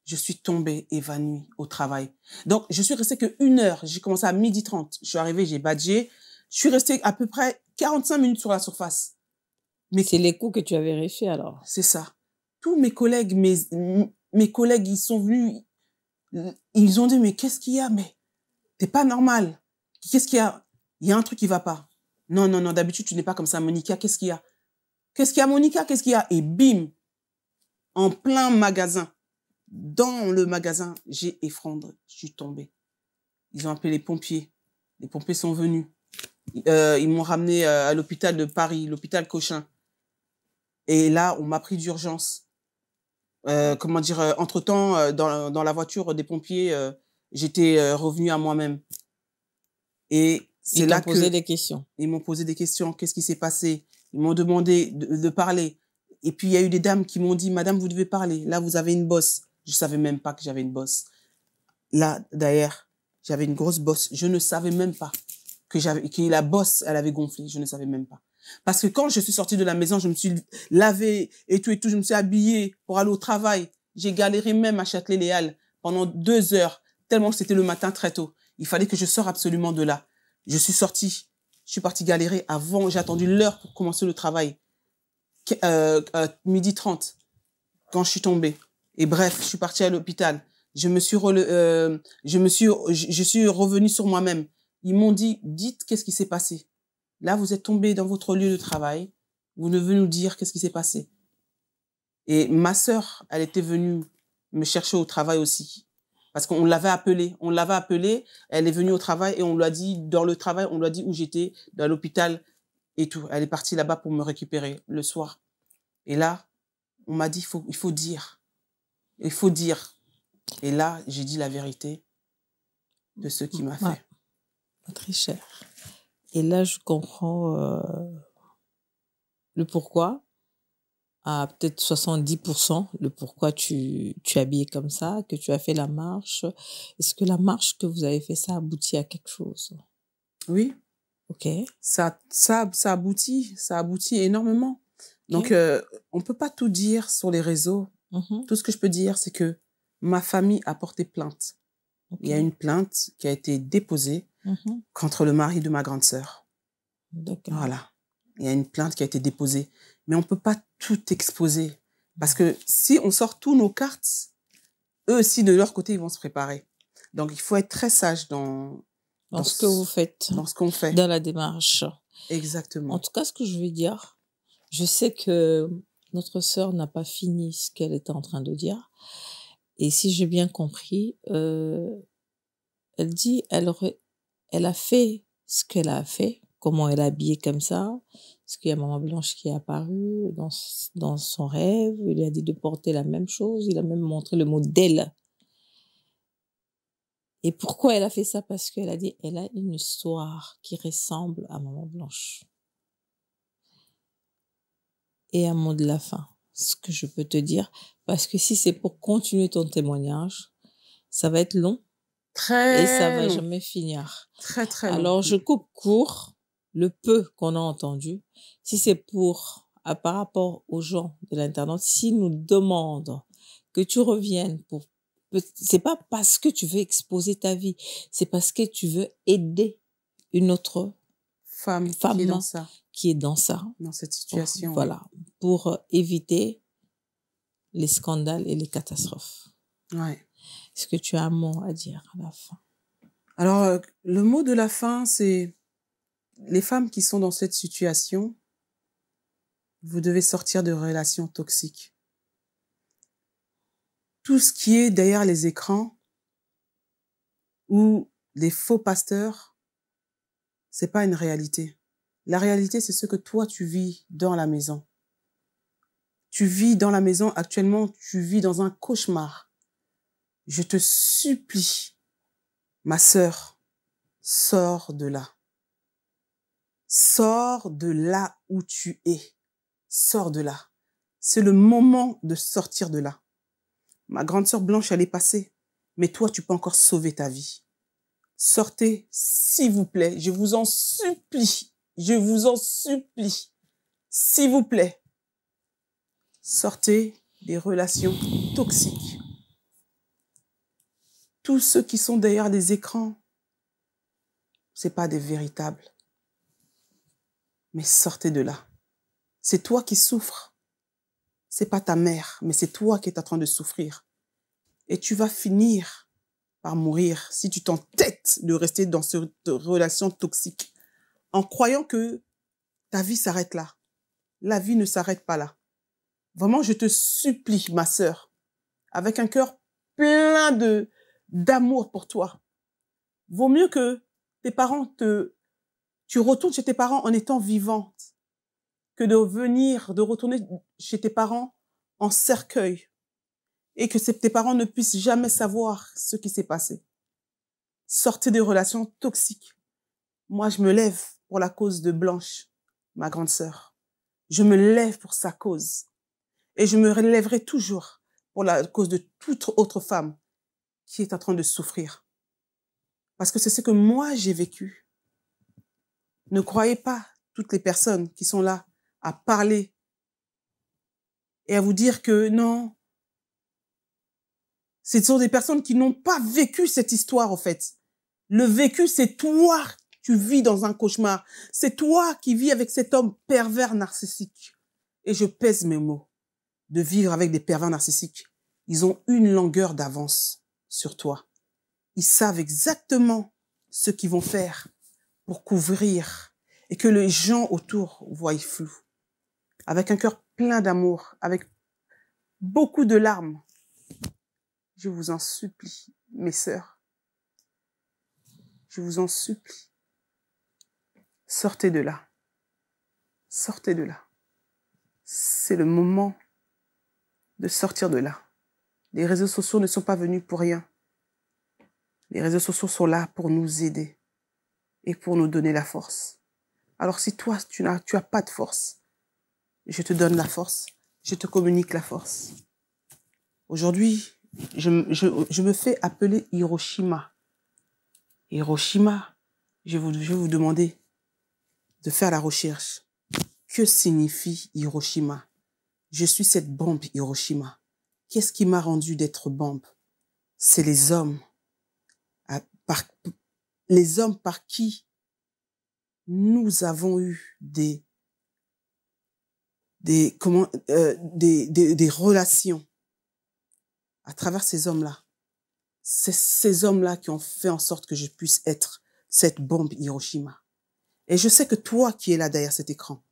je suis tombée évanouie au travail. Donc, je suis restée que 1 heure. J'ai commencé à 12h30. Je suis arrivée, j'ai badgé. Je suis restée à peu près 45 minutes sur la surface. Mais C'est les coups que tu avais reçus alors. c'est ça. Tous mes collègues, mes collègues, ils sont venus. Ils ont dit, mais qu'est-ce qu'il y a? Mais t'es pas normal. Qu'est-ce qu'il y a? Il y a un truc qui va pas. Non, non, non, d'habitude, tu n'es pas comme ça, Monica. Qu'est-ce qu'il y a? Qu'est-ce qu'il y a, Monica? Qu'est-ce qu'il y a? Et bim, en plein magasin, dans le magasin, j'ai effondré. Je suis tombée. Ils ont appelé les pompiers. Les pompiers sont venus. Ils m'ont ramené à l'hôpital de Paris, l'hôpital Cochin. Et là, on m'a pris d'urgence. Entre-temps, dans la voiture des pompiers, j'étais revenue à moi-même. Et c'est Ils là t'ont posé que des questions. ils m'ont posé des questions. Qu'est-ce qui s'est passé? Ils m'ont demandé de parler. Et puis, il y a eu des dames qui m'ont dit, Madame, vous devez parler. Là, vous avez une bosse. Je savais même pas que j'avais une bosse. Là, d'ailleurs, j'avais une grosse bosse. Je ne savais même pas que la bosse, elle avait gonflé. Je ne savais même pas. Parce que quand je suis sortie de la maison, je me suis lavée et tout, je me suis habillée pour aller au travail. J'ai galéré même à Châtelet-Les-Halles pendant 2 heures, tellement que c'était le matin très tôt. Il fallait que je sorte absolument de là. Je suis sortie, je suis partie galérer avant, j'ai attendu l'heure pour commencer le travail. 12h30, quand je suis tombée. Et bref, je suis partie à l'hôpital. Je suis revenue sur moi-même. Ils m'ont dit, dites qu'est-ce qui s'est passé. Là, vous êtes tombé dans votre lieu de travail. Vous devez nous dire qu'est-ce qui s'est passé. Et ma sœur, elle était venue me chercher au travail aussi. Parce qu'on l'avait appelée. Elle est venue au travail et on lui a dit, dans le travail, on lui a dit où j'étais, dans l'hôpital et tout. Elle est partie là-bas pour me récupérer le soir. Et là, on m'a dit, il faut dire. Il faut dire. Et là, j'ai dit la vérité de ce qui m'a fait. Ouais. Très cher. Et là, je comprends le pourquoi, à peut-être 70%, le pourquoi tu es habillée comme ça, que tu as fait la marche. Est-ce que la marche que vous avez fait, ça aboutit à quelque chose? Oui, OK. ça aboutit énormément. Donc, on peut pas tout dire sur les réseaux. Mhm. Tout ce que je peux dire, c'est que ma famille a porté plainte. OK. Il y a une plainte qui a été déposée Mhm. contre le mari de ma grande sœur. D'accord. Voilà. Il y a une plainte qui a été déposée. Mais on peut pas tout exposer. Parce que si on sort tous nos cartes, eux aussi, de leur côté, ils vont se préparer. Donc, il faut être très sage Dans ce que vous faites, dans ce qu'on fait. dans la démarche. Exactement. En tout cas, ce que je veux dire, je sais que notre sœur n'a pas fini ce qu'elle était en train de dire. Et si j'ai bien compris, elle dit, elle a fait ce qu'elle a fait, comment elle est habillée comme ça, parce qu'il y a Maman Blanche qui est apparue dans son rêve, il lui a dit de porter la même chose, il a même montré le modèle. Et pourquoi elle a fait ça? Parce qu'elle a dit, elle a une histoire qui ressemble à Maman Blanche. Et un mot de la fin, ce que je peux te dire, parce que si c'est pour continuer ton témoignage, ça va être long Très et ça va long. jamais finir. Très, très long. Alors, je coupe court le peu qu'on a entendu. Si c'est par rapport aux gens de l'Internet, s'ils nous demandent que tu reviennes c'est pas parce que tu veux exposer ta vie, c'est parce que tu veux aider une autre femme qui est dans ça, qui est dans ça. dans cette situation. Voilà. Pour éviter les scandales et les catastrophes. Ouais. Est-ce que tu as un mot à dire à la fin? Alors, le mot de la fin, c'est les femmes qui sont dans cette situation, vous devez sortir de relations toxiques. Tout ce qui est derrière les écrans ou les faux pasteurs, c'est pas une réalité. La réalité, c'est ce que toi, tu vis dans la maison. Tu vis dans la maison actuellement, tu vis dans un cauchemar. Je te supplie, ma sœur, sors de là. Sors de là où tu es. Sors de là. C'est le moment de sortir de là. Ma grande sœur Blanche, elle est passée. Mais toi, tu peux encore sauver ta vie. Sortez, s'il vous plaît. Je vous en supplie. Je vous en supplie. S'il vous plaît. Sortez des relations toxiques. Tous ceux qui sont derrière les écrans, c'est pas des véritables. Mais sortez de là. C'est toi qui souffres. C'est pas ta mère, mais c'est toi qui es en train de souffrir. Et tu vas finir par mourir si tu t'entêtes de rester dans cette relation toxique en croyant que ta vie s'arrête là. La vie ne s'arrête pas là. Vraiment, je te supplie, ma sœur, avec un cœur plein d'amour pour toi. Vaut mieux que tu retournes chez tes parents en étant vivante que de retourner chez tes parents en cercueil et que tes parents ne puissent jamais savoir ce qui s'est passé. Sortez des relations toxiques. Moi, je me lève pour la cause de Blanche, ma grande sœur. Je me lève pour sa cause. Et je me lèverai toujours pour la cause de toute autre femme qui est en train de souffrir. Parce que c'est ce que moi, j'ai vécu. Ne croyez pas toutes les personnes qui sont là à parler et à vous dire que non, ce sont des personnes qui n'ont pas vécu cette histoire, en fait. Le vécu, c'est toi, tu vis dans un cauchemar. C'est toi qui vis avec cet homme pervers narcissique. Et je pèse mes mots. De vivre avec des pervers narcissiques. Ils ont une longueur d'avance sur toi. Ils savent exactement ce qu'ils vont faire pour couvrir et que les gens autour voient flou. Avec un cœur plein d'amour, avec beaucoup de larmes, je vous en supplie, mes sœurs. Je vous en supplie. Sortez de là. Sortez de là. C'est le moment de sortir de là. Les réseaux sociaux ne sont pas venus pour rien. Les réseaux sociaux sont là pour nous aider et pour nous donner la force. Alors si toi, tu as pas de force, je te donne la force, je te communique la force. Aujourd'hui, je me fais appeler Hiroshima. Hiroshima, je vais vous demander de faire la recherche. Que signifie Hiroshima? Je suis cette bombe Hiroshima. Qu'est-ce qui m'a rendu d'être bombe? C'est les hommes. Les hommes par qui nous avons eu des relations à travers ces hommes-là. C'est ces hommes-là qui ont fait en sorte que je puisse être cette bombe Hiroshima. Et je sais que toi qui es là derrière cet écran,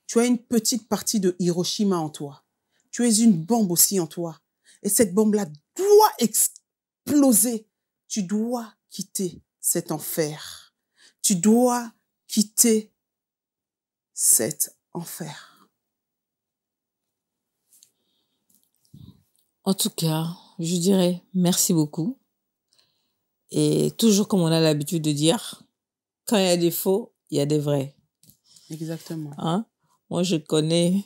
tu as une petite partie de Hiroshima en toi. Tu es une bombe aussi en toi. Et cette bombe-là doit exploser. Tu dois quitter cet enfer. Tu dois quitter cet enfer. En tout cas, je dirais merci beaucoup. Et toujours comme on a l'habitude de dire, quand il y a des faux, il y a des vrais. Exactement. Hein? Moi, je connais,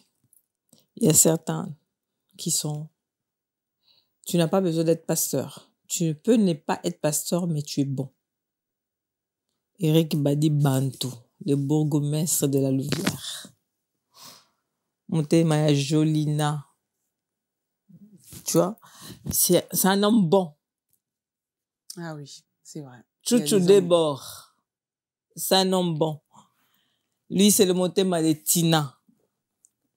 il y a certains qui sont... Tu n'as pas besoin d'être pasteur. Tu peux ne pas être pasteur, mais tu es bon. Eric Badi Bantou, le bourgmestre de la Louvière. Montema Jolina. Tu vois, c'est un homme bon. Ah oui, c'est vrai. Chouchou Debord, c'est un homme bon. Lui, c'est le Montema de Tina,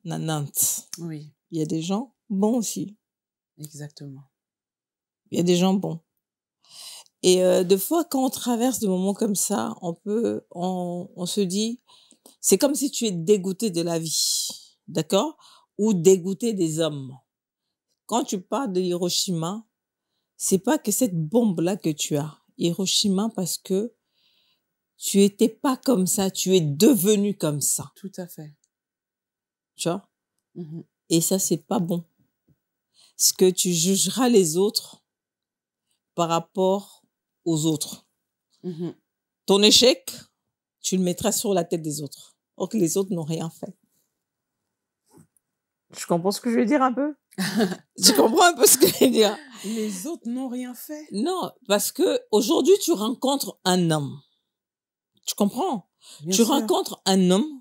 Nanante. Oui. Il y a des gens bons aussi. Exactement. Il y a des gens bons. Et des fois, quand on traverse des moments comme ça, on se dit, c'est comme si tu es dégoûté de la vie, d'accord? Ou dégoûté des hommes. Quand tu parles de Hiroshima, c'est pas que cette bombe-là que tu as. Hiroshima, parce que tu étais pas comme ça, tu es devenu comme ça. Tout à fait. Tu vois? Mm-hmm. Et ça, c'est pas bon. Parce que tu jugeras les autres par rapport aux autres. Mhm. Ton échec, tu le mettras sur la tête des autres. Or que les autres n'ont rien fait. Tu comprends ce que je veux dire un peu? Tu comprends un peu ce que je veux dire? Les autres n'ont rien fait. Non, parce que aujourd'hui, tu rencontres un homme. Tu comprends? Bien Tu sûr. rencontres un homme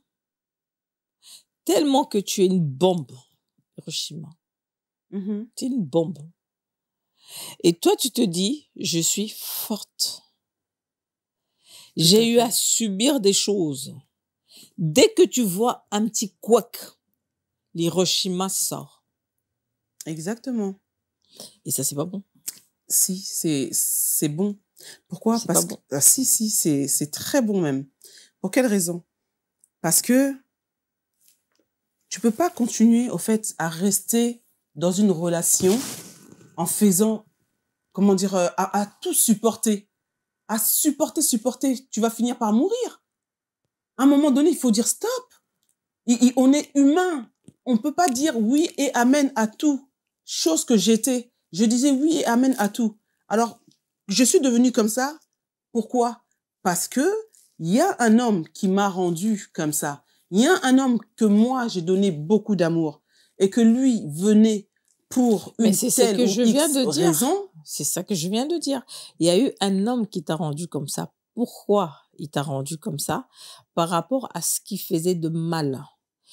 tellement que tu es une bombe, Hiroshima. Mhm. Tu es une bombe. Et toi, tu te dis, je suis forte. J'ai eu fait. à subir des choses. Dès que tu vois un petit couac, l'Hiroshima sort. Exactement. Et ça, c'est pas bon. Si, c'est bon. Pourquoi? C'est Parce pas que bon. si, c'est très bon même. Pour quelle raison? Parce que tu peux pas continuer au fait à rester dans une relation en faisant, comment dire, à tout supporter, à supporter. Tu vas finir par mourir. À un moment donné, il faut dire stop. On est humain. On peut pas dire oui et amen à tout. Chose que j'étais. Je disais oui et amen à tout. Alors, je suis devenue comme ça. Pourquoi? Parce que il y a un homme qui m'a rendu comme ça. Il y a un homme que moi, j'ai donné beaucoup d'amour et que lui venait pour Mais une c'est ce telle que ou je viens X de dire. raison. C'est ça que je viens de dire. Il y a eu un homme qui t'a rendu comme ça. Pourquoi il t'a rendu comme ça? Par rapport à ce qu'il faisait de mal.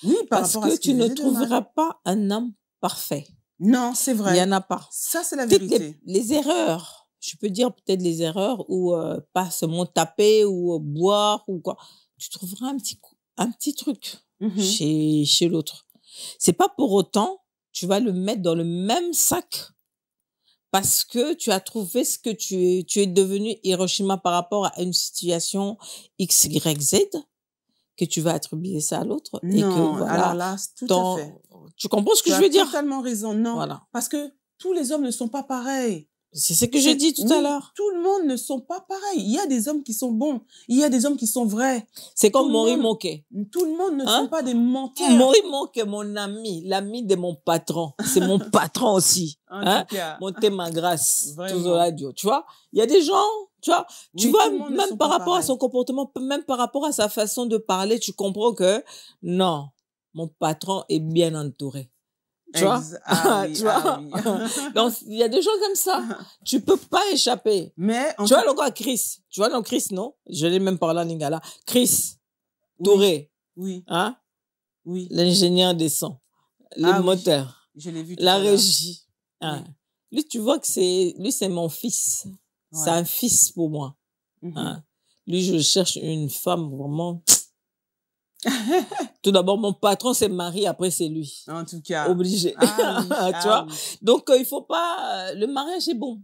Oui, par Parce rapport à que ce qu'il tu ne faisait de mal. trouveras pas un homme parfait. Non, c'est Il n'y vrai. en a pas. Ça, c'est la Peut-être vérité. les erreurs, je peux dire peut-être les erreurs ou pas seulement taper ou boire ou quoi. Tu trouveras un petit truc Mhm. chez l'autre. C'est pas pour autant tu vas le mettre dans le même sac parce que tu as trouvé ce que tu es devenu Hiroshima par rapport à une situation X, Y, Z, que tu vas attribuer ça à l'autre et que Non, voilà. alors là, tout à fait. Tu comprends ce que Tu je as veux dire? totalement raison. Non, Voilà. parce que tous les hommes ne sont pas pareils. C'est ce que j'ai dit tout à Oui, l'heure. tout le monde ne sont pas pareils. Il y a des hommes qui sont bons. Il y a des hommes qui sont vrais. C'est comme Tout le Maury monde- Moquet. Tout le monde ne Hein? sont pas des menteurs. Maury Moquet, mon ami, l'ami de mon patron. C'est mon patron aussi. En Hein? tout cas. Monter ma grâce. Vraiment. Tout cela, Dieu. Tu vois? Il y a des gens, tu vois, tu Oui, vois, tout le monde ne même sont par pas rapport à son pareils. comportement, même par rapport à sa façon de parler, tu comprends que non, mon patron est bien entouré. Tu vois? Ah oui, Tu vois? ah oui. Donc, il y a des gens comme ça. Tu peux pas échapper. Mais en Tu vois, le gars, Chris. Tu vois, non, Chris, non? Je l'ai même parlé en lingala. Chris Touré. Oui, Hein? oui. L'ingénieur des sons, le Ah oui, moteur, je l'ai vu tout la à l'heure. régie. Hein. Oui. Lui, tu vois que lui, c'est mon fils. C'est Ouais. un fils pour moi. Mhm. Hein. Lui, je cherche une femme vraiment. Tout d'abord, mon patron, c'est Marie, après, c'est lui. En tout cas. Obligé. Ah oui, Tu ah vois? oui. Donc, il faut pas. Le mariage est bon.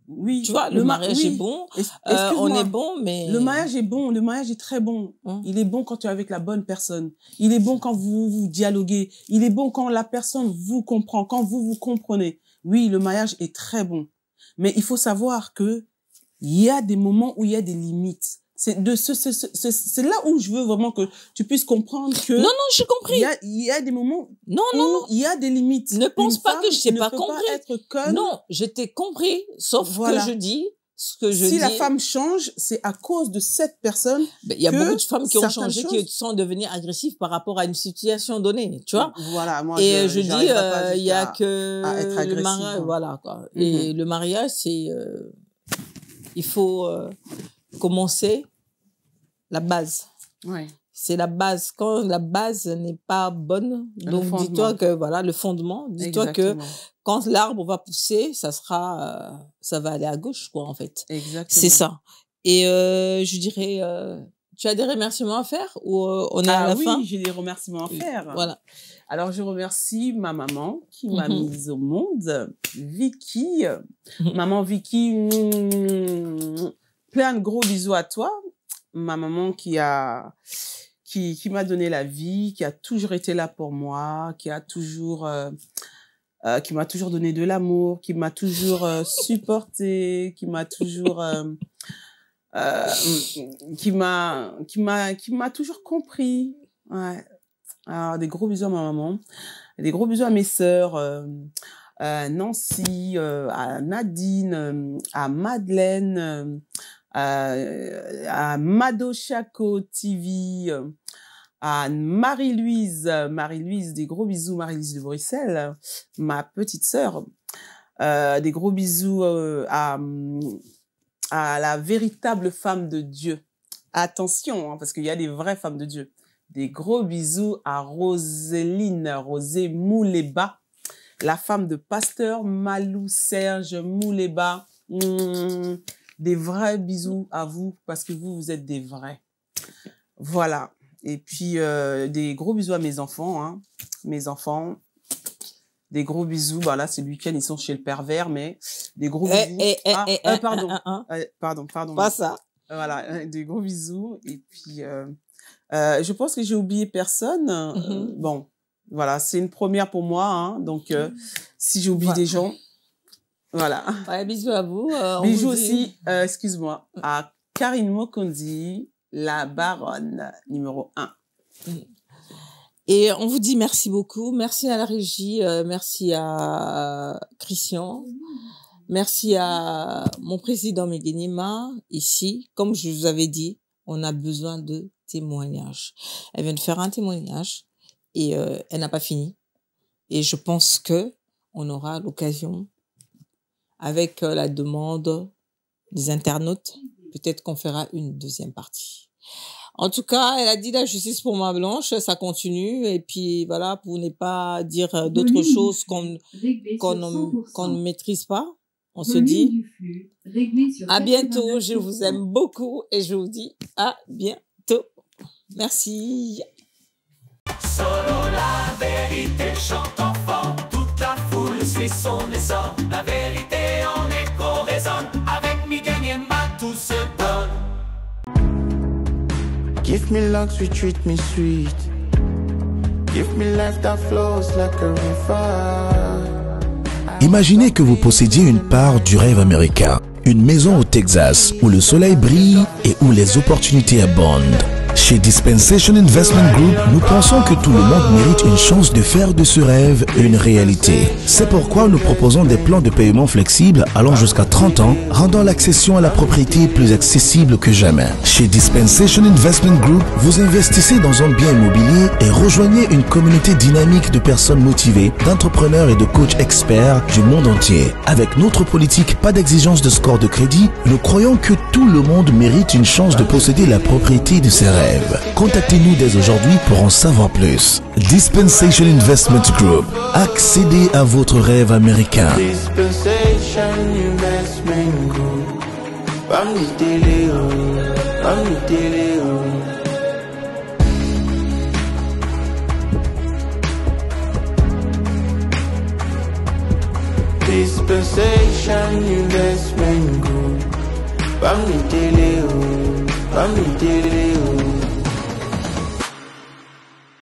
Oui. Tu vois, le mariage est bon. On Excuse-moi. est bon, mais. Le mariage est bon, le mariage est très bon. Hein? Il est bon quand tu es avec la bonne personne. Il est bon quand vous dialoguez. Il est bon quand la personne vous comprend, quand vous comprenez. Oui, le mariage est très bon. Mais il faut savoir que il y a des moments où il y a des limites. C'est là où je veux vraiment que tu puisses comprendre que Non, non, j'ai compris. il y a des moments Non, non, non. où il y a des limites. Ne pense Une pas femme que je t'ai ne pas peut compris. être conne. Non, je t'ai compris, sauf Voilà. que je dis ce que je Si dis. la femme change, c'est à cause de cette personne. Ben, il y a que beaucoup de femmes qui ont certaines changé, choses- qui sont devenues agressives par rapport à une situation donnée, tu vois. Voilà, moi, Et je dis, j'arriverai pas il y a jusqu'à- que à être le agressive, mariage, hein. voilà, quoi. Et le mariage, c'est, il faut commencer la base. Ouais. C'est la base. Quand la base n'est pas bonne, donc fondement. dis-toi que, voilà, le fondement, dis-toi que Exactement. quand l'arbre va pousser, ça va aller à gauche, quoi, en fait. Exactement. C'est ça. Et je dirais, tu as des remerciements à faire ou on est à la fin? Oui, j'ai des remerciements à faire. Voilà. Alors, je remercie ma maman qui m'a Mhm. mise au monde, Vicky. Maman Vicky, plein de gros bisous à toi. Ma maman qui m'a donné la vie, qui a toujours été là pour moi, qui m'a toujours donné de l'amour, qui m'a toujours supporté, qui m'a toujours qui m'a toujours compris. Ouais. Alors, des gros bisous à ma maman. Des gros bisous à mes sœurs, à Nancy, à Nadine, à Madeleine, à Mado Chaco TV, à Marie-Louise, des gros bisous, Marie-Louise de Bruxelles, ma petite sœur. Des gros bisous à la véritable femme de Dieu. Attention, hein, parce qu'il y a des vraies femmes de Dieu. Des gros bisous à Rosé Mouleba, la femme de pasteur Malou Serge Mouleba. Des vrais bisous à vous, parce que vous êtes des vrais. Voilà. Et puis, des gros bisous à mes enfants, hein. Mes enfants. Des gros bisous. Bah là, c'est le week-end, ils sont chez le pervers, mais des gros bisous. Pardon. Pas ça. Voilà, des gros bisous. Et puis, je pense que j'ai oublié personne. Bon, voilà, c'est une première pour moi, hein. Donc, si j'oublie des gens, voilà. Ouais, bisous à vous. Bisous aussi, excuse-moi, à Karine Mokondi, la baronne numéro 1. Et on vous dit merci beaucoup. Merci à la régie, merci à Christian, merci à mon président Meguenima, ici. Comme je vous avais dit, on a besoin de témoignages. Elle vient de faire un témoignage et elle n'a pas fini. Et je pense que on aura l'occasion, avec la demande des internautes, peut-être qu'on fera une deuxième partie. En tout cas, elle a dit la justice pour ma blanche, ça continue. Et puis voilà, pour ne pas dire d'autres choses qu'on ne maîtrise pas, on se dit à bientôt. Je vous aime beaucoup et je vous dis à bientôt. Merci. Solo la vérité chante enfant, toute la foule suit son essor. La vérité en écho résonne, avec Miguel Niema tout se donne. Give me luck, sweet, treat me sweet. Give me life that flows like a river. Imaginez que vous possédiez une part du rêve américain, une maison au Texas où le soleil brille et où les opportunités abondent. Chez Dispensation Investment Group, nous pensons que tout le monde mérite une chance de faire de ce rêve une réalité. C'est pourquoi nous proposons des plans de paiement flexibles allant jusqu'à 30 ans, rendant l'accession à la propriété plus accessible que jamais. Chez Dispensation Investment Group, vous investissez dans un bien immobilier et rejoignez une communauté dynamique de personnes motivées, d'entrepreneurs et de coachs experts du monde entier. Avec notre politique pas d'exigence de score de crédit, nous croyons que tout le monde mérite une chance de posséder la propriété de ses rêves. Contactez-nous dès aujourd'hui pour en savoir plus. Dispensation Investment Group. Accédez à votre rêve américain. Dispensation Investment Group. Dispensation Investment Group.